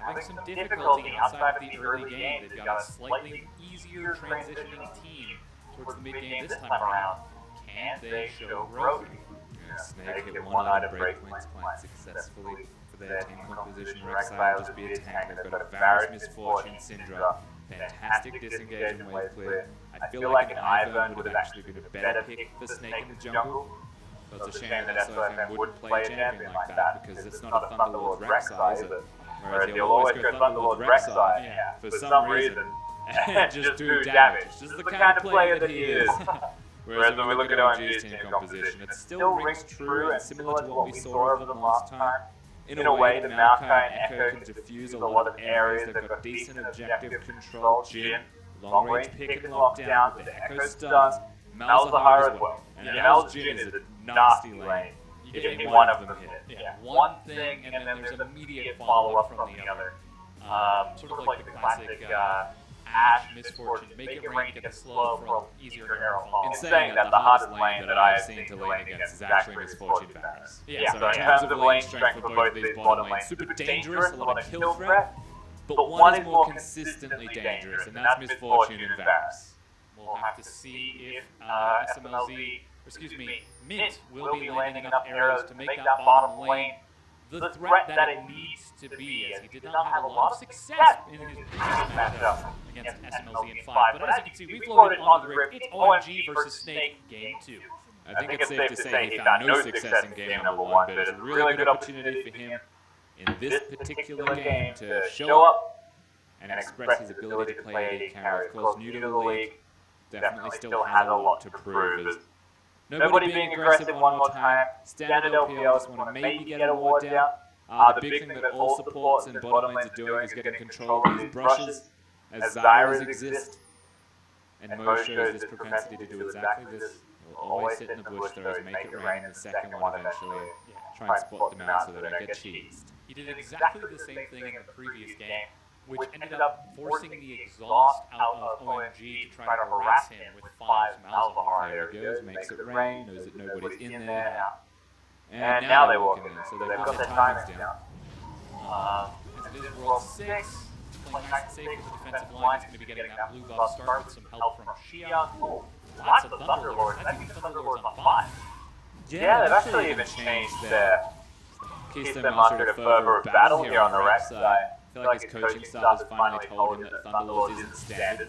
having some difficulty outside of the early game. They've got a slightly easier transitioning team towards the mid game this time around. Can they show growth? Snake hit one item breakpoints quite successfully for their team composition. Rek'Sai will just be a tank. They've got a Varus, Misfortune, Syndra, fantastic disengage and wave clear. I feel like an Ivern would have actually been a better pick for Snake in the jungle. So it's a shame that Sofm wouldn't play a champion like that because it's not a Thunderlord Rek'Sai, is it? Whereas he'll always go Thunderlord Rek'Sai for some reason and just do damage. Just the kind of player that he is. Whereas when we look at OMG's team composition, it still rings true and similar to what we saw of them last time. In a way, the Maokai and Echo can diffuse a lot of areas. They've got decent objective control. Jhin, long range pick and lockdown with the Echo stuns. Malzahar as well. And Mal's Jhin is a nasty lane. You get me one of them hit. Yeah, one thing, and then there's immediate follow-up from the other. Sort of like the classic Ash Misfortune. Make it rain, get the slow for easier arrow fall. In saying that, the hardest lane that I have seen to lane against is actually Misfortune Varus. Yeah, so in terms of lane strength for both of these bottom lanes, super dangerous, a lot of kill threat, but one is more consistently dangerous, and that's Misfortune and Varus. We'll have to see if Mint will be landing enough arrows to make that bottom lane the threat that it needs to be, as he did not have a lot of success in his previous matchup against SMLZ in 5. But as you can see, we floated on the grid. It's OMG versus Snake, Game 2. I think it's safe to say he found no success in game number 1, but it's a really good opportunity for him in this particular game to show up and express his ability to play AD carry. Of course, new to the league, definitely still has a lot to prove. Nobody being aggressive one more time. Standard LPL just want to maybe get a ward down. The big thing that all supports and bottom lanes are doing is getting control of these brushes, as Zyras exist. And Mo shows this propensity to do exactly this. He'll always sit in the bush throws, make it rain in the second one eventually. Try and spot them out so they don't get cheesed. He did exactly the same thing in the previous game, which ended up forcing the exhaust out of OMG to try to harass him with 5's Malzahar. There he goes, makes it rain, knows that nobody's in there now. And now they're walking in, so they've got their timings down. As it is World 6, playing nice and safe with the defensive line, is going to be getting that blue buff start with some help from Xion. Lots of Thunderlords. That means Thunderlords on 5. Yeah, they've actually even changed their Keystone Master to further battle here on the right side. I feel like his coaching staff has finally told him that Thunderlords isn't standard.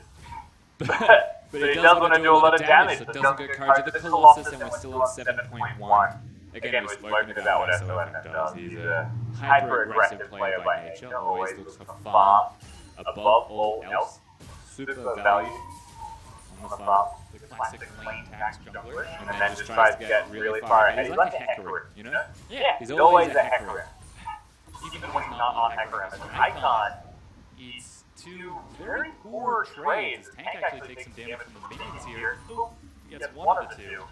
But he does want to do a lot of damage, so it doesn't go courage of the Colossus, and we're still at 7.1. Again, we've spoken about what Sofm does. He's a hyper-aggressive player by nature, always looks for farm above all else. Super value on the farm. The classic lane tax jungler. And then just tries to get really far ahead. He's like a Hecarim, you know? Yeah, he's always a Hecarim. Even when he's not on Hecarim as an icon, it's two very poor trades. Tank actually takes some damage from the minions here. He gets one of the two.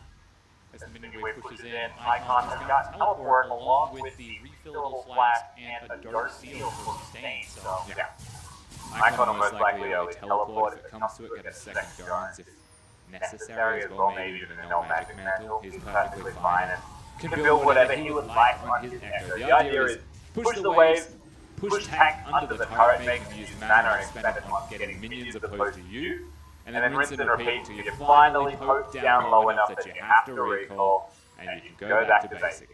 As the minion wave pushes in, Icon has got teleport along with the refillable flask and a dark seal for sustain. So yeah. Icon will most likely teleport if it comes to it, get a second guns if necessary as well, maybe even a no magic mantle. He's perfectly fine and can build whatever he would like on his Echo. The idea is push the waves, push tank under the turret, make him use mana and spend it on getting minions opposed to you, and then rinse and repeat until you finally poke down low enough that you have to recall, and you can go back to basic.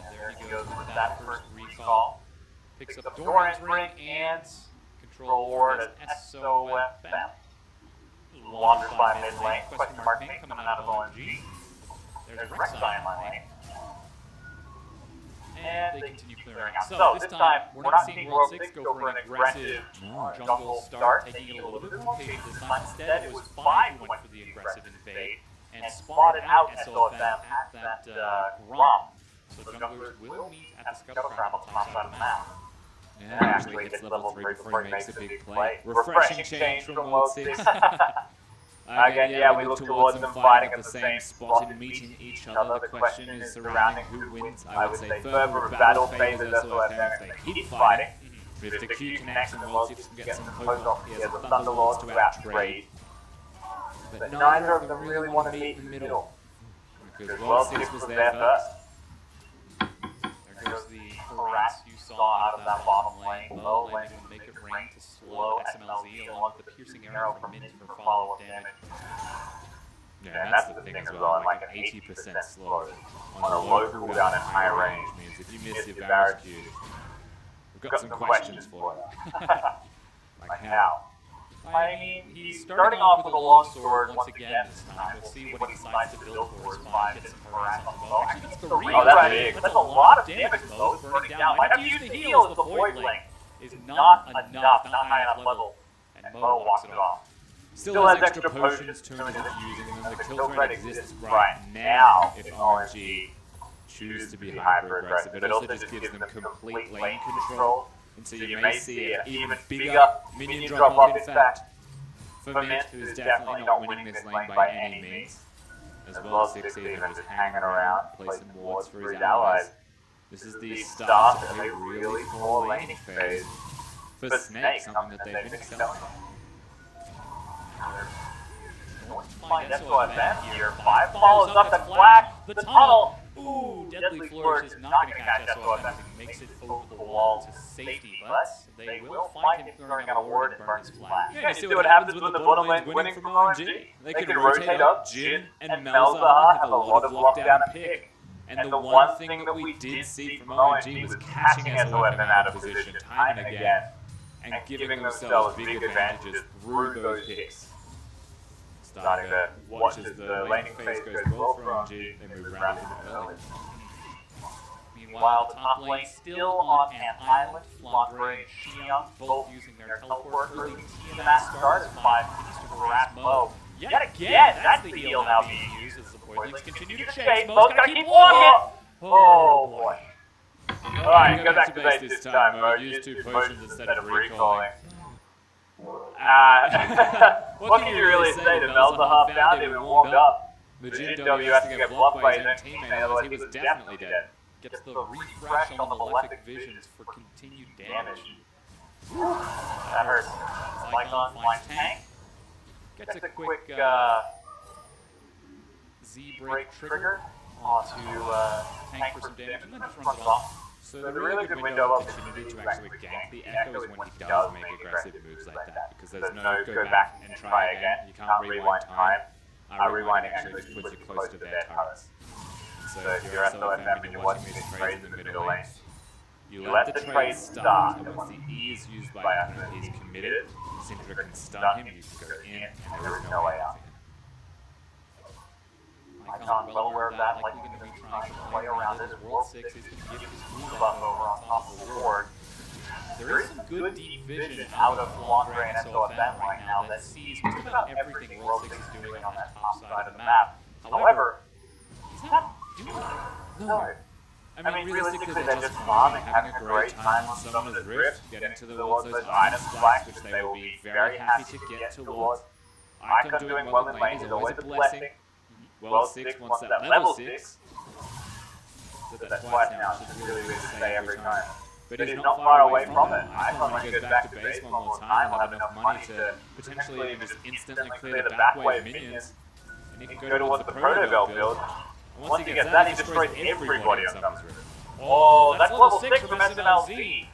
And there he goes with that first recall. Picks up Doran's ring and control ward as Sofm. Wanders by mid lane, question mark pink coming out of OMG. There's Rek'Sai in my lane. And they continue clearing out. So this time, we're not seeing World 6 go for an aggressive jungle start, taking it a little bit more patient this time. Instead, it was 5 who went for the aggressive invade and spotted out Sofm at that Grom. So junglers will meet at the Scuttle Crown on the top side of the map. Yeah, actually hits level 3 before he makes a big play. Refreshing change from World 6. Again, yeah, we look towards them fighting at the same spot and meeting each other. The question is surrounding who wins. I would say further battle favors Sofm if they keep fighting. If the Q connects and World 6 can get some poke off, he has the Thunderlords to outtrade. But neither of them really want to meet in the middle. Because World 6 was there first. There goes the harass you saw out of that bottom lane. Low lane will make it rain to slow SMLZ along with the piercing arrow from Mint for follow-up damage. Yeah, and that's the thing as well. Like an 80% slow on a low cooldown and high range means if you miss your Varus Q, we've got some questions for you. Like how? I mean, he's starting off with a long sword once again this time. We'll see what he decides to build for his 5, get some harass on the bow. Actually, that's 3. Oh, that's big. That's a lot of damage, though, burning down. Might have to use the heal as the void link is not enough, not high enough level, and Mo walks it off. Still has extra potions to him using them. The kill threat exists right now if OMG choose to be hyper-aggressive. It also just gives them complete lane control. And so you may see an even bigger minion drop-off, in fact, for Mint, who's definitely not winning this lane by any means. As well as 6 even just hanging around, placing wards for his allies. This is the start of a really poor laning phase for Snake, something that they've been excelling. Find Sofm here. 5 follows up the flash, the tunnel. Ooh, Deadly Flourish is not going to catch Sofm as he makes it over the wall to safety, but they will find him throwing out a ward and burn his flash. Yeah, you see what happens when the bottom lane's winning from OMG. They can rotate up. Jin and Malzahar have a lot of lockdown and pick. And the one thing that we did see from OMG was catching Sofm out of position time and again and giving themselves big advantages through those picks. Starting to watch as the laning phase goes well for OMG, they move around into the early. Meanwhile, the top lane still on an island. Flandre and Xion both using their teleport. Early Tiamat starts 5 minutes to harass Mo. Yet again, that's the heal now being used as the Voidlings continue to chase. Mo's gonna keep walking! Oh boy. Alright, Go back to base this time, Mo. Use 2 potions instead of recalling. What can you really say to Malzahar? Found him and warmed up. The Jin W has to get blocked by his own teammate, otherwise he was definitely dead. Gets the refresh on the Malefic Visions for continued damage. That hurts. Lycon finds Tank. Gets a quick Z-break trigger onto Tank for some damage, and then just runs it off. So the really good window of opportunity to actually gank the Echo is when he does make aggressive moves like that, because there's no go back and try again. You can't rewind time. Rewinding actually just puts you close to their turrets. So if you're Sofm and you're watching this trade in the middle lane, you let the trade start, and once the E is used by him and he's committed, Syndra can stun him, you can go in, and there is no way out. Lycon well aware of that, likely going to be trying to play around it. World 6 is going to give his blue buff over on top of the ward. There is some good deep vision out of Flandre and Sofm right now that sees just about everything World 6 is doing on that top side of the map. However, he's not doing it. No. I mean, realistically, they're just farming, having a great time on Summoner's Rift, getting towards those item spikes, which they will be very happy to get towards. Icon doing well in lane is always a blessing. World 6 wants that level 6. So that's why it's now should really say every time. But he's not far away from it. Icon, when he goes back to base one more time, will have enough money to potentially even just instantly clear the back wave of minions. And he can go towards the Proto-Bell build. And once he gets that, he destroys everybody on Summoner's Rift. Oh, that's level 6 from SMLZ.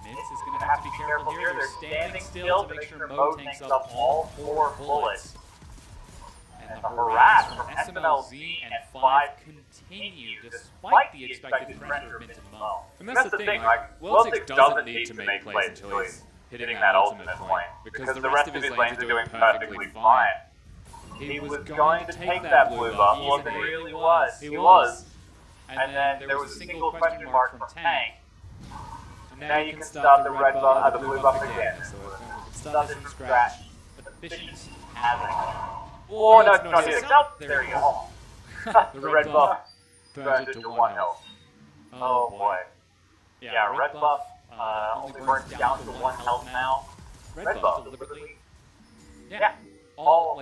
Mintz is going to have to be careful here. They're standing still to make sure Mo takes up all 4 bullets. And the harass from SMLZ and 5 continue despite the expected pressure of Mint and Mo. And that's the thing, like, World 6 doesn't need to make plays until he's hitting that ultimate point, because the rest of his lanes are doing perfectly fine. He was going to take that blue buff, wasn't he? Really was. He was. And then there was a single question mark from Tank. And now you can start the red buff, the blue buff again. So we can start from scratch. But Visions hasn't. Oh, no, it's not hitting. There you go. The red buff burns it to 1 health. Oh boy. Yeah, red buff only burns down to 1 health now. Red buff deliberately. Yeah. All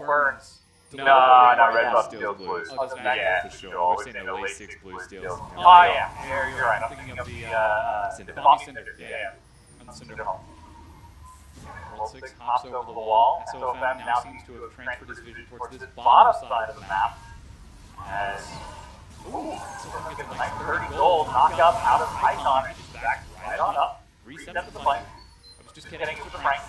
burns. No, red buff steals blues. Yeah, for sure. We've seen at least 6 blue steals. Oh yeah, you're right. I'm thinking of the Cinder. Yeah. On the Cinder Hall. World 6 hops over the wall. Sofm now seems to have transferred his vision towards this bottom side of the map. As Sofm gets a nice 30 gold knockup out of Icon. Back right on up. Resets the flank. I was just getting to the prank.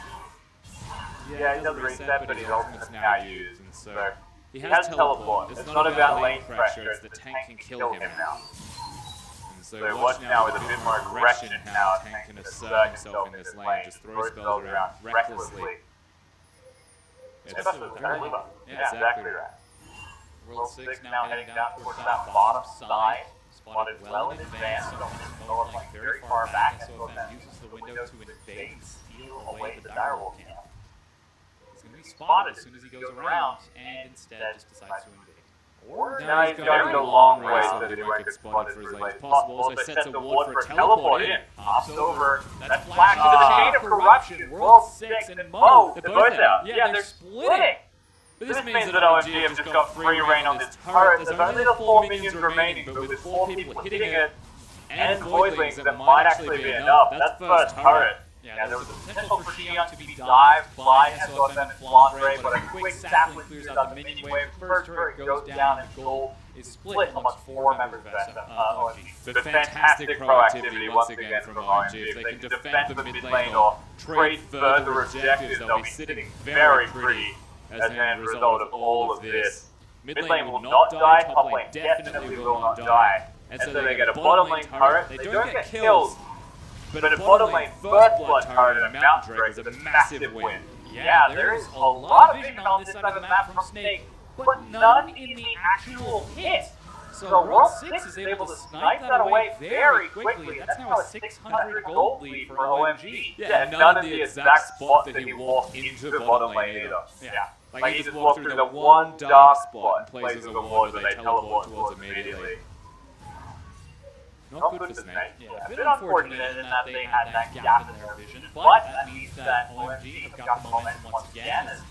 Yeah, he does reset, but his ultimate's now used. And so He has teleport. It's not about lane pressure, it's the tank can kill him now. And so watch now with a bit more aggression how Tank can assert himself in this lane, just throw spells around recklessly. It's yeah, exactly right. World 6 now heading down towards that bottom side. Spotted well in advance, so like very far back, and Sofm uses the window to invade and steal away the direwolf camp. He's going to be spotted as soon as he goes around, and instead just decides to invade. Or now he's going a long way so that he won't get spotted for as late as possible. Also sets a ward for a teleport in. Hops over. That's flash into the chain of corruption. World 6 and Mo. They're both out. Yeah, they're splitting. But This means that OMG have just got free reign on this turret. There's only the 4 minions remaining, but with 4 people hitting it and voidlings, that might actually be enough. That's first turret. Yeah, there was a potential for Xion to be dived by Sofm and Flandre, but a quick sapling clears out the minion wave. First turret goes down and gold is split amongst 4 members of OMG. But fantastic proactivity once again from OMG. If they can defend the mid lane or trade further objectives, they'll be sitting very pretty as a result of all of this. Mid lane will not die, top lane definitely will not die. And so they get a bottom lane turret, they don't get kills, but a bottom lane first blood turret and a mountain drake is a massive win. Yeah, there is a lot of vision on this side of the map from Snake, but none in the actual hit. So World 6 is able to snipe that away very quickly. That's now a 600 gold lead for OMG. Yeah, and none in the exact spot that he walked into the bottom lane either. Yeah. Like he just walked through the one dark spot and places a ward that they teleport towards immediately. Not good for Snake. Yeah, a bit unfortunate in that they had that gap in their vision, but that means that OMG have got the momentum once again as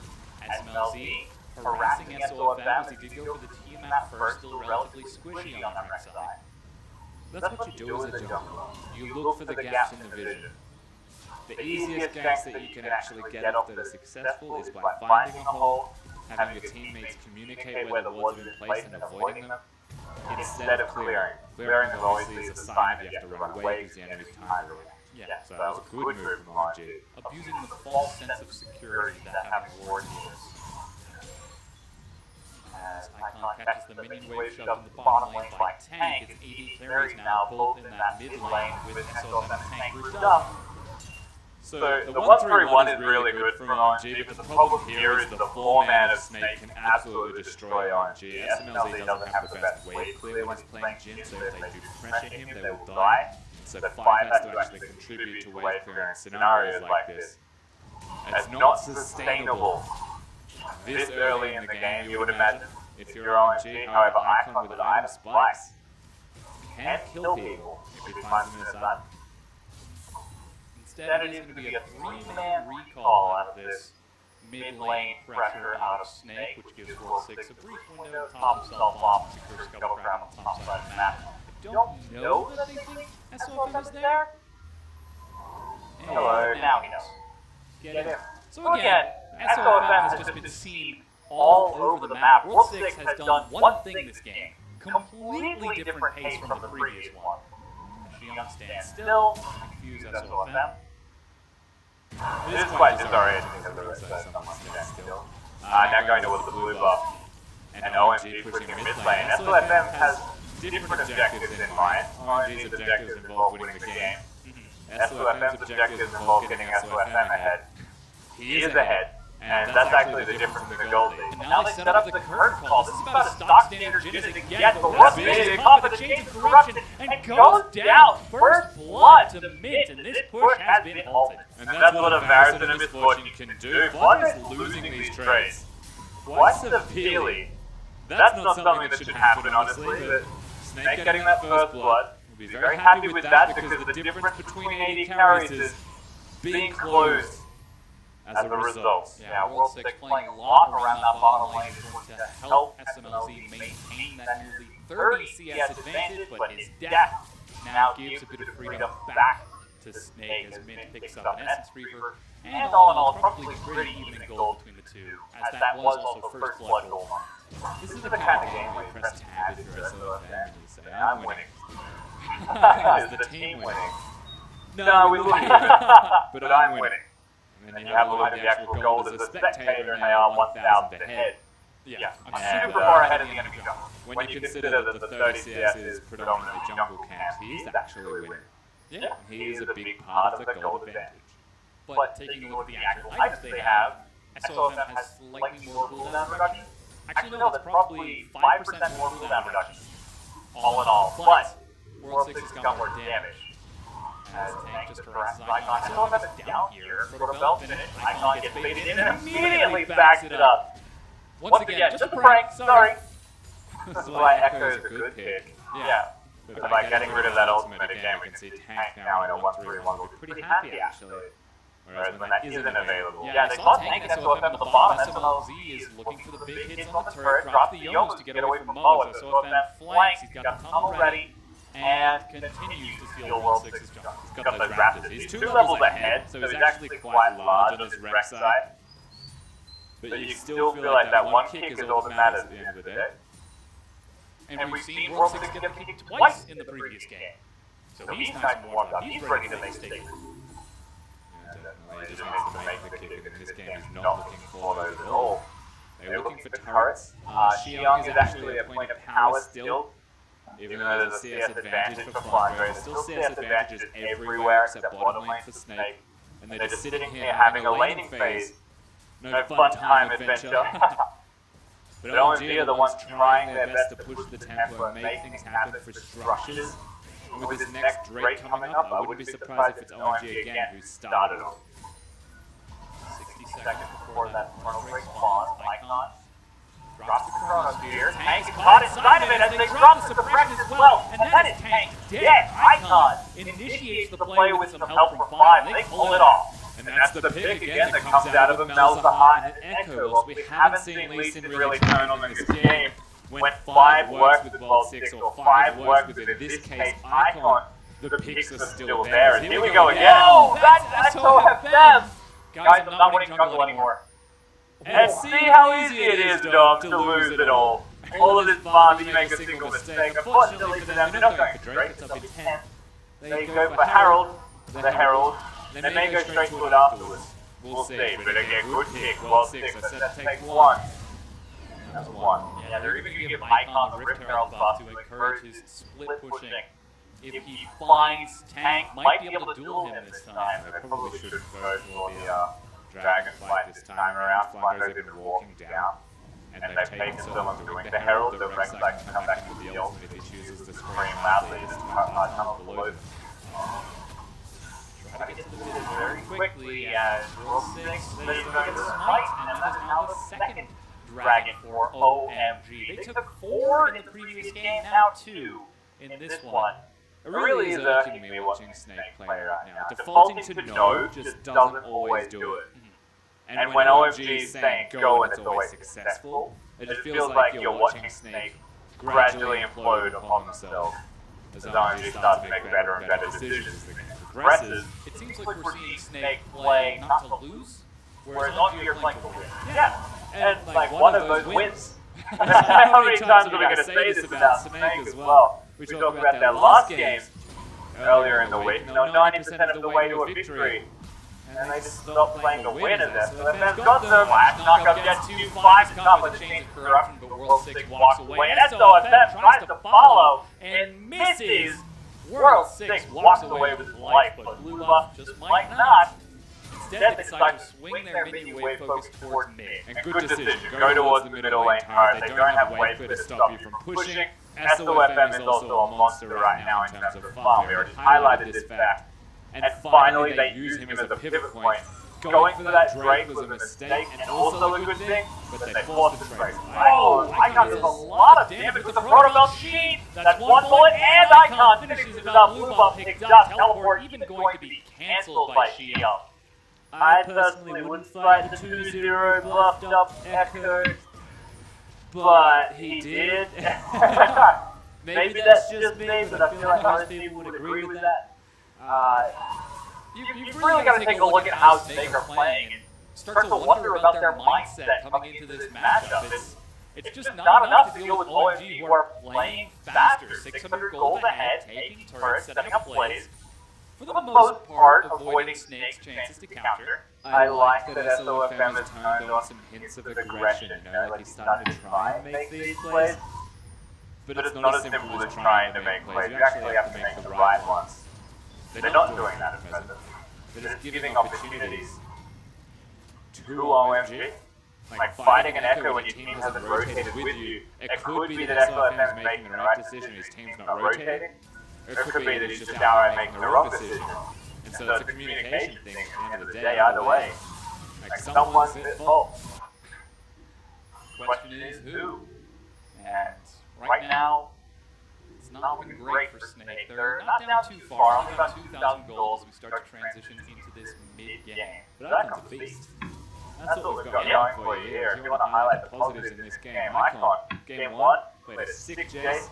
SMLZ harassing Sofm as he did go for the team at first, still relatively squishy on the right side. That's what you do as a jungle. You look for the gaps in the vision. The easiest ganks that you can actually get off that are successful is by finding a hole, having your teammates communicate where the wards have been placed and avoiding them, instead of clearing. Clearing them obviously is a sign that you have to run away because the enemy's time to react. Yeah, So that was a good move from OMG. Abusing the false sense of security that having wards gives. As Icon catches the minion wave shoved in the bottom lane by Tank, its AD carries now both in that mid lane with Sofm and Tank grouped up. So the 1-3-1 is really good from OMG, but the problem here is the 4-man of Snake can absolutely destroy OMG. SMLZ doesn't have the best wave clear when he's playing Jin, so if they do pressure him, they will die. So 5 has to actually contribute to wave clearing scenarios like this. It's not sustainable this early in the game, you would imagine. If you're OMG, however, Icon with item spikes can kill people if he finds them in his item. Instead, it is going to be a 3-man recall out of this mid-lane pressure out of Snake, which gives World 6 a brief window to top himself off and secure scuttle ground on the top side of the map. I don't know that they think Sofm is there. Hello, now he knows. Get it? So again, Sofm has just been seen all over the map. World 6 has done one thing this game. Completely different pace from the previous one. Xion stands still, confuse Sofm. It is quite disorienting because of someone stands still. Now going towards the blue buff. And OMG pushing mid lane. Sofm has different objectives in mind. OMG's objectives involve winning the game. Sofm's objectives involve getting Sofm ahead. He is ahead. And that's actually the difference in the gold lead. And now they set up the curtain call. This is about as stock standard Jin as it gets, but what's big top of the chains of corruption and goes down first blood to Mint, and this push has been halted. And that's what a Varus and a Misfortune can do. Fun is losing these trades. Quite severely. That's not something that should happen, honestly, but Snake getting that first blood, will be very happy with that because the difference between AD carries is being closed as a result. Yeah, World 6 playing a lot around that bottom lane is going to help SMLZ maintain that nearly 30 CS advantage, but his death now gives a bit of freedom back to Snake as Mint picks up an Essence Reaver, and all in all, probably pretty even in gold between the two, as that was also first blood gold. This is the kind of game where you press tab if you're SOFM and you say, I'm winning. Is the team winning? No, we lose. But I'm winning. And then you have a look at the actual gold as a spectator, and they are 1,000 ahead. Yeah, I'm super far ahead of the enemy jungle. When you consider that the 30 CS is predominantly jungle camps, he is actually winning. Yeah. He is a big part of the gold advantage. But taking a look at the actual items they have, SOFM has slightly more cooldown reduction. Actually, no, that's probably 5% more cooldown reduction. All in all, but World 6 has got more damage. As Tank just harasses Icon. SOFM is down here for the belt finish. Icon gets baited in and immediately backs it up. Once again, just a prank, sorry. This is why Echo is a good pick. Yeah. But By getting rid of that ultimate again, we can see Tank now in a 1-3-1 will be pretty happy actually. Whereas when that isn't available. Yeah, they saw Tank and SOFM at the bottom. SMLZ is looking for the big hits on the turret, drops the Yomos to get away from Moa. So SOFM flanks, he's got the tunnel ready, and continues to steal World 6's jump. He's got those raptors. He's 2 levels ahead, so he's actually quite large on his rec side. But you still feel like that one kick is all that matters at the end of the day. And we've seen World 6 get kicked twice in the previous game. So he's nice and warmed up. He's ready to make statements. He just needs to make the kick, and in this game he's not looking for those at all. They're looking for turrets. Xiong is actually a point of power still. Even though there's a CS advantage for Flying, there's still CS advantages everywhere except bottom lane for Snake. And they're just sitting here having a laning phase. No fun time adventure. But OMG are the ones trying their best to push the tempo and make things happen for structures. And with this next Drake coming up, I wouldn't be surprised if it's OMG again who started off. 60 Seconds before that frontal break spawns, spawns, Icon drops the Chronosphere. Tank's Tank's caught inside of it as they drop the suppression as well. And that is Tank dead. Icon initiates the play with some help from 5. They pull it off. And that's the pick again that comes out of Malzahar and Echo. Whilst we haven't seen Lee Sin really turn on in this game, when 5 works with World 6 or 5 works with, in this case, Icon, the picks are still there. And here we go again. Oh, that's OFM! Guys, I'm not winning jungle anymore. And see how easy it is, Dom, to lose it all. All of this farm, you make a single mistake. Unfortunately for them, they're not going for Drake. It's up in 10. They go for Harold, the Herald. They may go straight to it afterwards. We'll see. But again, good kick. World 6, I said to take 1. That's 1. Yeah, they're even going to give Icon the Rip Herald buff to encourage his split pushing. If he finds Tank, might be able to duel him this time. They probably should go for the Dragonflight this time around. Flando's been walking down. And they've taken so long doing the Herald, the Rek'Sai can come back into the ultimate if he chooses to scream loudly as tunnel below them. Try to get to the middle very quickly as World 6 they go to Smite, and that is now the second Dragon for OMG. They took 4 in the previous game, now 2 in this one. It really is irking me watching Snake play right now. Defaulting to no just doesn't always do it. And when OMG is saying go and it's always successful, it just feels like you're watching Snake gradually implode upon themselves as OMG starts to make better and better decisions as the game progresses. It seems like we're seeing Snake playing not to lose, whereas OMG are playing to win. Yeah, and like one of those wins. How many times are we going to say this about Snake as well? We talked about their last game earlier in the week. You know, 90% of the way to a victory. And they just stopped playing to win at this. So the fans got them. Last knockup gets 2-5 to come with a change of corruption, but World 6 walks away. And SOFM tries to follow and misses. World 6 walks away with life, but Blue Buff just might not. Instead, they decide to swing their minion wave focus towards mid. And good decision. Go towards the middle lane turret. They don't have wave clear to stop you from pushing. SOFM is also a monster right now in terms of farm. We already highlighted this fact. And finally, they use him as a pivot point. Going for that Drake was a mistake and also a good thing, but they forced the trade. Oh, Icon does a lot of damage with the Protobelt Sheet. That's 1 bullet, and Icon finishes without Blue Buff picked up. Teleport even going to be cancelled by Xiong. I personally wouldn't fight the 2-0 buffed up Echo, but he did. Maybe that's just me, but I feel like most people would agree with that. You've really got to take a look at how Snake are playing and start to wonder about their mindset coming into this matchup. It's just not enough to deal with OMG who are playing faster, 600 gold ahead, taking turrets, setting up plays, for the most part avoiding Snake's chances to counter. I like that SOFM SOFM has turned on some hints of aggression, you know, like he's starting to try and make these plays. But it's not as simple as trying to make plays. You actually have to make the right ones. They're not doing that at present. They're just giving opportunities to OMG. Like fighting an Echo when your team hasn't rotated with you. It could be that SOFM is making the right decision, his team's not rotating. Or it could be that he's just outright making the wrong decision. And so it's a communication thing at the end of the day, either way. Like someone's at fault. Question is who? And right now, it's not looking great for Snake. They're not down too far, only about 2,000 goals as we start to transition into this mid-game. But Icon's a beast. That's what we've got going for you here. If you want to highlight the positives in this game, Icon, Game 1, played a sick Jace.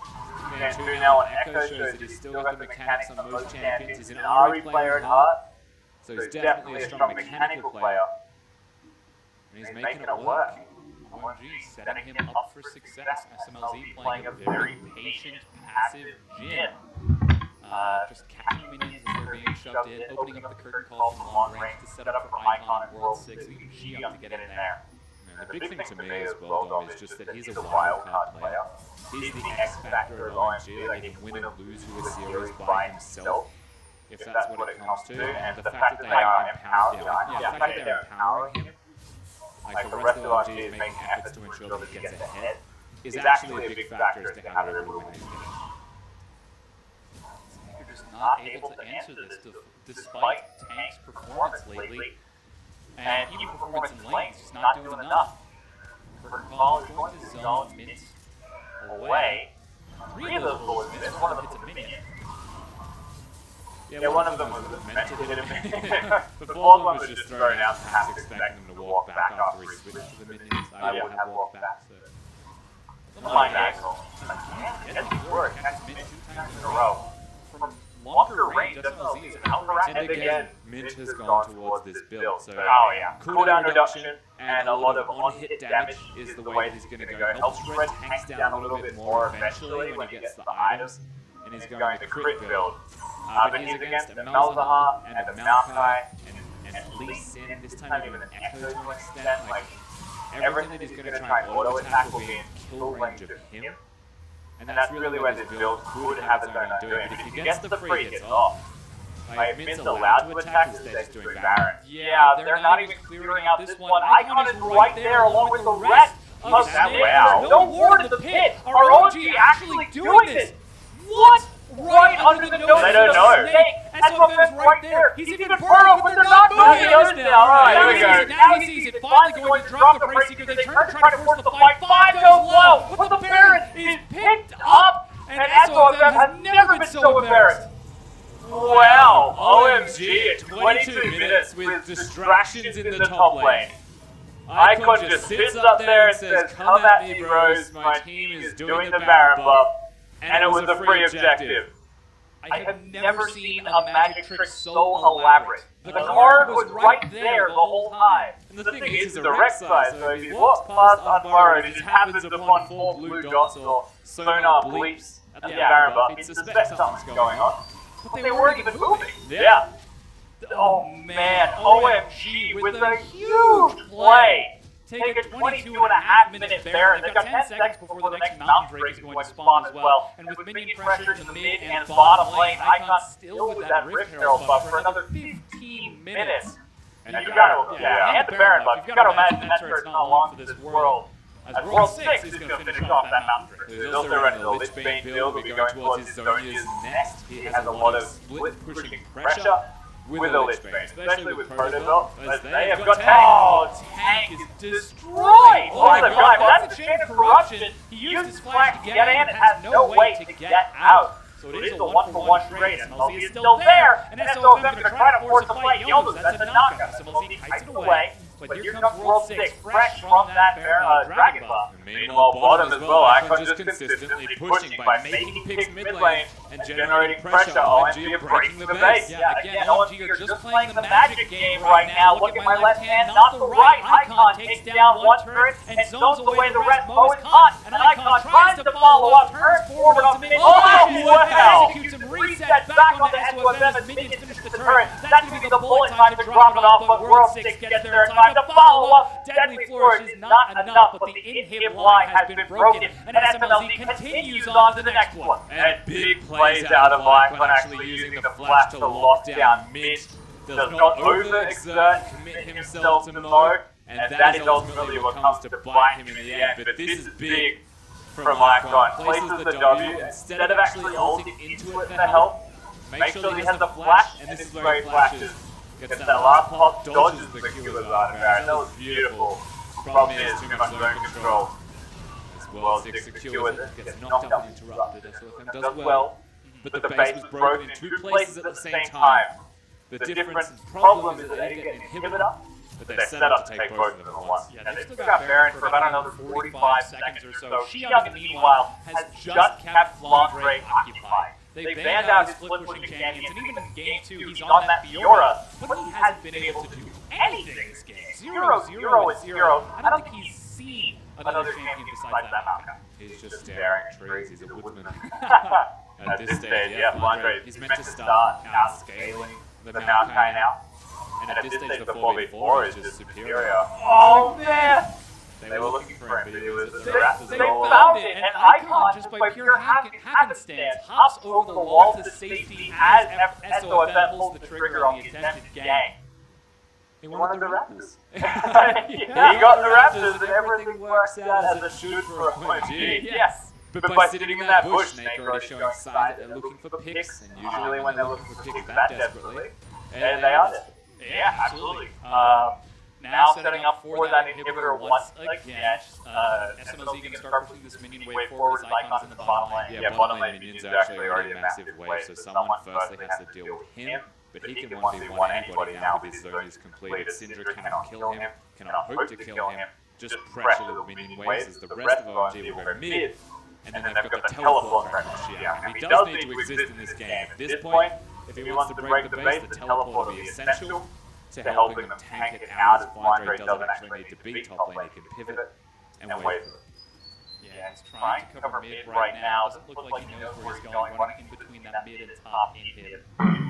Game 2 now on Echo shows that he's still got the mechanics on most champions. He's an RE player at heart, so he's definitely a strong mechanical player. And he's making it work. OMG setting him up for success. SMLZ playing a very patient, passive Jhin. Just catching minions as they're being shoved in, opening up the curtain call from long range to set up for Icon in World 6, leaving G up to get in there. And the big thing to me as well, though, is just that he's a wildcard player. He's the X factor of OMG, like he can win and lose with a series by himself, if that's what it comes to. And the fact that they are empowering him, like the rest of OMG is making efforts to ensure that he gets ahead, is actually a big factor as to how they're able to win these games. Not able to answer this despite Tank's performance lately, and even performance in lanes, just not doing enough. Curveball is going to zone Mint away. 3 of those bullets missed, one of them hits a minion. Yeah, one of them was meant to hit a minion, but both of them was just thrown out, perhaps expecting him to walk back after he switched to the minions. I would have walked back, so... My asshole. It doesn't work, that's Mint 2 times in a row. From longer range, SMLZ is outright. And again, Mint has gone towards this build. So cooldown reduction and a lot of on-hit damage is the way that he's going to go. Help spread tanks down a little bit more eventually when he gets the items. And he's going to crit build. But he's against a Malzahar and a Maokai and Lee Sin. This time even an Echo to an extent. Like, everything that he's going to try and auto-attack will be in kill range of him. And that's really where this build could have its own undoing. But if he gets the free hits off, like Mint's allowed to attack instead of just doing Baron. Yeah, they're not even clearing out this one. Icon is right there along with the rest of that. Wow. No ward in the pit. Are OMG actually doing this? What? Right under the nose. They don't know. SOFM's right there. He's even burrowed, but they're not moving. Alright, here we go. Now he sees it. Finally going to drop the Brace Seeker. They turn to try to force the fight. 5 goes low. But the Baron is picked up. And SOFM has never been so embarrassed. Wow, OMG at 22 minutes with distractions in the top lane. Icon just sits up there and says, come at me bros, my team is doing the Baron buff. And it was a free objective. I have never seen a magic trick so elaborate. The card was right there the whole time. And the thing is, it's a wreck side, so if he walks past unborrowed, it just happens upon 4 blue dots or sonar bleeps at the Baron buff, he'd suspect something's going on. But they weren't even moving. Yeah. Oh man, OMG with a huge play. Take a 22.5-minute Baron. They've got 10 seconds before the next Mountain Drake is going to spawn as well. And with minion pressure in the mid and bottom lane, Icon still with that Rift Herald buff for another 15 minutes. And you gotta, and the Baron buff, you gotta imagine that's where it's not long for this world. As World 6 is gonna finish off that Mountain Drake. He's also running the Lich Bane build, will be going towards his Zonia's next. He has a lot of split pushing pressure with a Lich Bane, especially with Proto Belt, as they have got Tank. Oh, Tank is destroyed! Oh my god, that's the chain of corruption. He used his flash to get in and has no way to get out. So it is a 1-for-1 trade. SMLZ is still there, and SOFM going to try to force a fight. Yellows, that's a knockout. SMLZ kites it away, but here comes World 6, fresh from that Dragon buff. Meanwhile, bottom as well, Icon just consistently pushing by making picks mid lane and generating pressure. OMG are breaking the base. Yeah, again, OMG are just playing the magic game right now. Look at my left hand, not the right. Icon takes down one turret and zones away the rest. Mo is caught, and Icon tries to follow up, turns forward on mid. Oh, wow! Executes him, reset back onto SOFM as minions finish the turret. That's going to be the bullet time to drop it off, but World 6 gets there in time to follow up. Deadly Flourish is not enough, but the inhib line has been broken, and SMLZ continues on to the next one. And big plays out of Icon actually using the flash to lock down mid. Does not overexert, commit himself to Mo, and that is ultimately what comes to bite him in the end. But this is big from Icon. Places the W, instead of actually ulting into it for help, make sure that he has the flash, and this is where he flashes. Gets that last pop, dodges the killer's artifact. That was beautiful. Problem is, too much zone control. As World 6 secures it, gets knocked up and interrupted. SOFM does well, but the base was broken in 2 places at the same time. The difference problem is that they get an inhibitor, but they're set up to take both of them at once. Yeah, They've still got Baron for about another 45 seconds or so. Xiang, in the meanwhile, has just kept Flandre occupied. They banned out his flip-pushing champions, and even in Game 2, he's on that Fiora, but he hasn't been able to do anything this game. 0-0 and 0. I don't think he's seen another champion besides that Malcolm. He's just staring at trees, he's a woodman. At this stage, yeah, Flandre, he's meant to start outscaling the Maokai now. And at this stage, the 4v4 is just superior. Oh man! They were looking for him, but he was at the They Raptors. found it, and Icon, just by pure happenstance, hops over the wall to safety as SOFM pulls the trigger on the attempted gang. He wanted the Raptors. He got the Raptors, and everything works out as it should for OMG. Yes. But by sitting in that bush, Snake already showing signs that they're looking for picks, and usually when they're looking for picks that desperately, and they are desperate. Yeah, absolutely. Now setting up for that inhibitor once again. SMLZ going to start pushing this minion wave forward as Icon's in the bottom lane. yeah, bottom lane minions are actually already a massive wave, so someone firstly has to deal with him, but he can 1v1 anybody now with his zone is completed. Syndra cannot kill him, cannot hope to kill him, just pressure the minion waves as the rest of OMG will go mid. And then they've got the teleport from Xiang. He does need to exist in this game. At this point, if he wants to break the base, the teleport will be essential to helping them tank it out as Flandre doesn't actually need to be top lane. He can pivot and wait for them. Yeah, he's trying to cover mid right now. Doesn't look like he knows where he's going, running in between that mid and top inhib.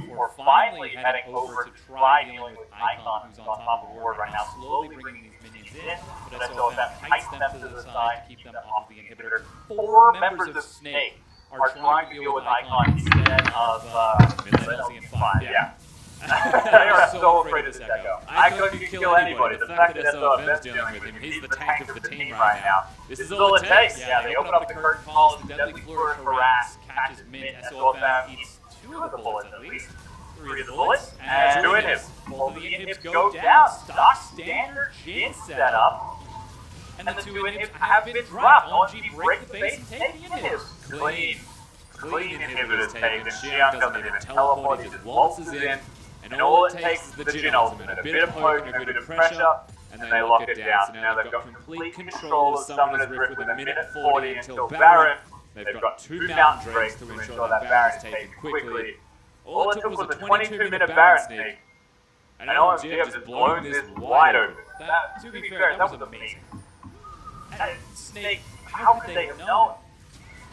We're finally heading over to try dealing with Icon, who's on top of the board right now, slowly bringing these minions in, but SOFM heights them to the side to keep them off the inhibitor. 4 members of Snake are trying to deal with Icon instead of SMLZ and 5. Yeah. They are so afraid of this Echo. Icon can kill anybody. The fact that SOFM's dealing with him, he's the tank of the team right now. This is all it takes. Yeah, they open up the curtain calls, the Deadly Flourish harass, catches mid, SOFM eats 2 of the bullets at least. 3 of the bullets, and 2 inhibs. Both of the inhibs go down. Stock standard Jin setup. And the 2 inhibs have been dropped. OMG break the base and take the inhibs. Clean inhibitors taken. Xiang doesn't even teleport, he just waltzes in. And all it takes is the Jin ultimate, a bit of poke and a bit of pressure, and they lock it down. So now they've got complete control of Summoner's Rift with a minute 40 until Baron. They've got 2 Mountain Drakes to ensure that Baron is taken quickly. All it took was a 22-minute Baron sneak, and OMG have just blown this wide open. To be fair, that was amazing. And Snake, how could they have known?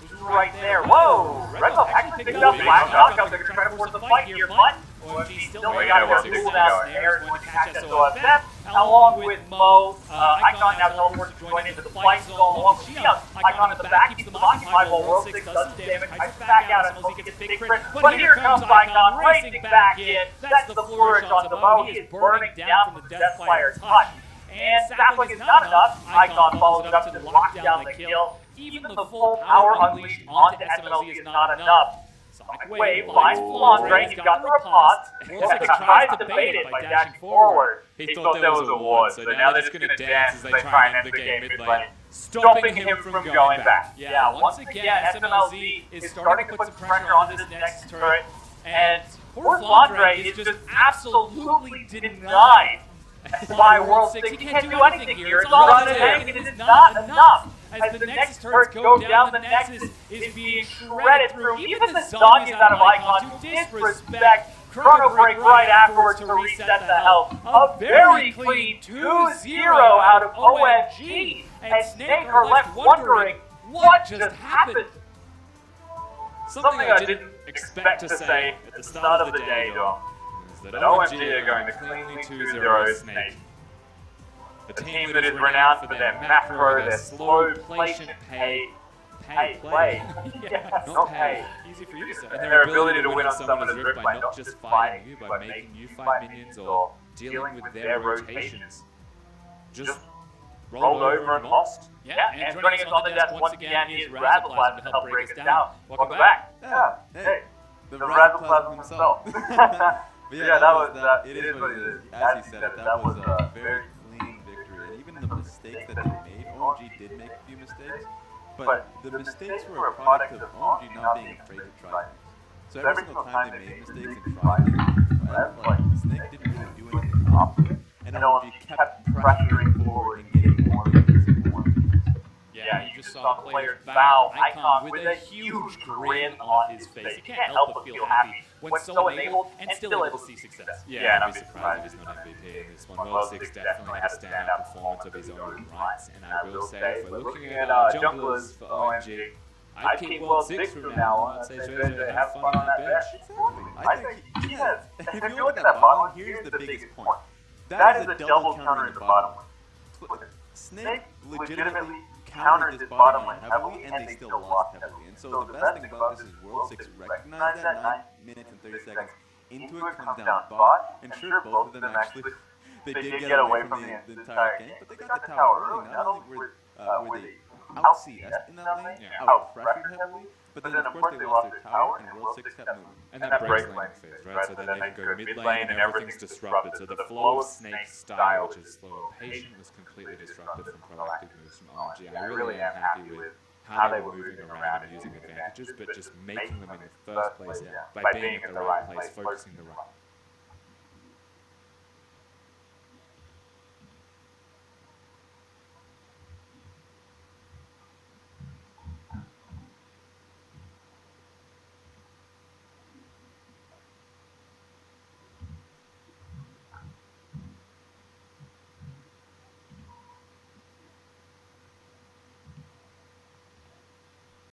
It was right there. Whoa! Red Bull actually picked up Black Shock. They're going to try to force the fight here, but OMG still got their cool down there. Going to catch SOFM along with Mo. Icon now teleports to join into the fight zone along with Xiang. Icon at the back keeps them occupied while World 6 does some damage. Kites back out as SMLZ gets a big crit. But here comes Icon racing back in. That's the flourish onto Mo. He is burning down from the Deathfire touch. And Sapling is not enough. Icon follows it up to lock down the kill. Even the full power unleashed onto SMLZ is not enough. Sonic Wave finds Flandre, he's got the riposte. Epic tries to bait it by dashing forward. He thought there was a ward, so now they're just going to dance as they try and end the game mid lane, stopping him from going back. Yeah, once again, SMLZ is starting to put some pressure on this next turret, and poor Flandre is just absolutely denied by World 6. He can't do anything here. It's all on the tank, and it is not enough. As the next turrets go down, the Nexus is being shredded through. Even the Zonias out of Icon to disrespect. Chrono Break right afterwards to reset the health. A very clean 2-0 out of OMG. And Snake are left wondering what just happened. Something I didn't expect to say at the start of the day, Dom, is that OMG are going to cleanly 2-0 Snake. The team that is renowned for their macro, their slow, patient play. Yeah, not pay. Easy for you to say. And their ability to win on someone is ripped by not just fighting you, by making you fight minions or dealing with their rotations. Just rolled over and lost. Yeah, and joining us on the desk once again is Razzleplasm to help break us down. Welcome back. Yeah. Hey, The the Razzleplasm Razzleplasm himself. But Yeah, that was it is what it is. As he said it, that was a very clean victory. And even the mistakes that they made, OMG did make a few mistakes, but the mistakes were a product of OMG not being afraid to try things. So every single time they made mistakes and tried things, like Snake didn't really do anything wrong. And OMG kept pressuring forward and getting more mistakes and more mistakes. Yeah, you just saw the player's foul icon with a huge grin on his face. You can't help but feel happy when so enabled and still able to see success. Yeah, and I'd be surprised if he's not MVP in this one. World 6 definitely had a standout performance of his own rights, and I will say, if we're looking at junglers for OMG, I'd keep World 6 from now on. I'd say JJ, have fun on that bench. I think he is. And if you look at that bottom, here's the biggest point. That is a double counter in the bottom lane. Snake legitimately countered this bottom lane heavily, and they still lost heavily. And so the best thing about this is World 6 recognized that 9 minutes and 30 seconds into it comes down bot, and sure, both of them actually, they did get away from the entire game, but they got the tower early. Not only were they out-CS'd in that lane, out-pressured heavily, but then of course they lost their tower, and World 6 kept moving. And that breaks lane phase, right? So then they can go mid lane and everything's disrupted. So the flow of Snake's style, which is slow and patient, was completely disrupted from proactive moves from OMG. I really am happy with how they were moving around and using advantages, but just making them in the first place by being at the right place, focusing the right.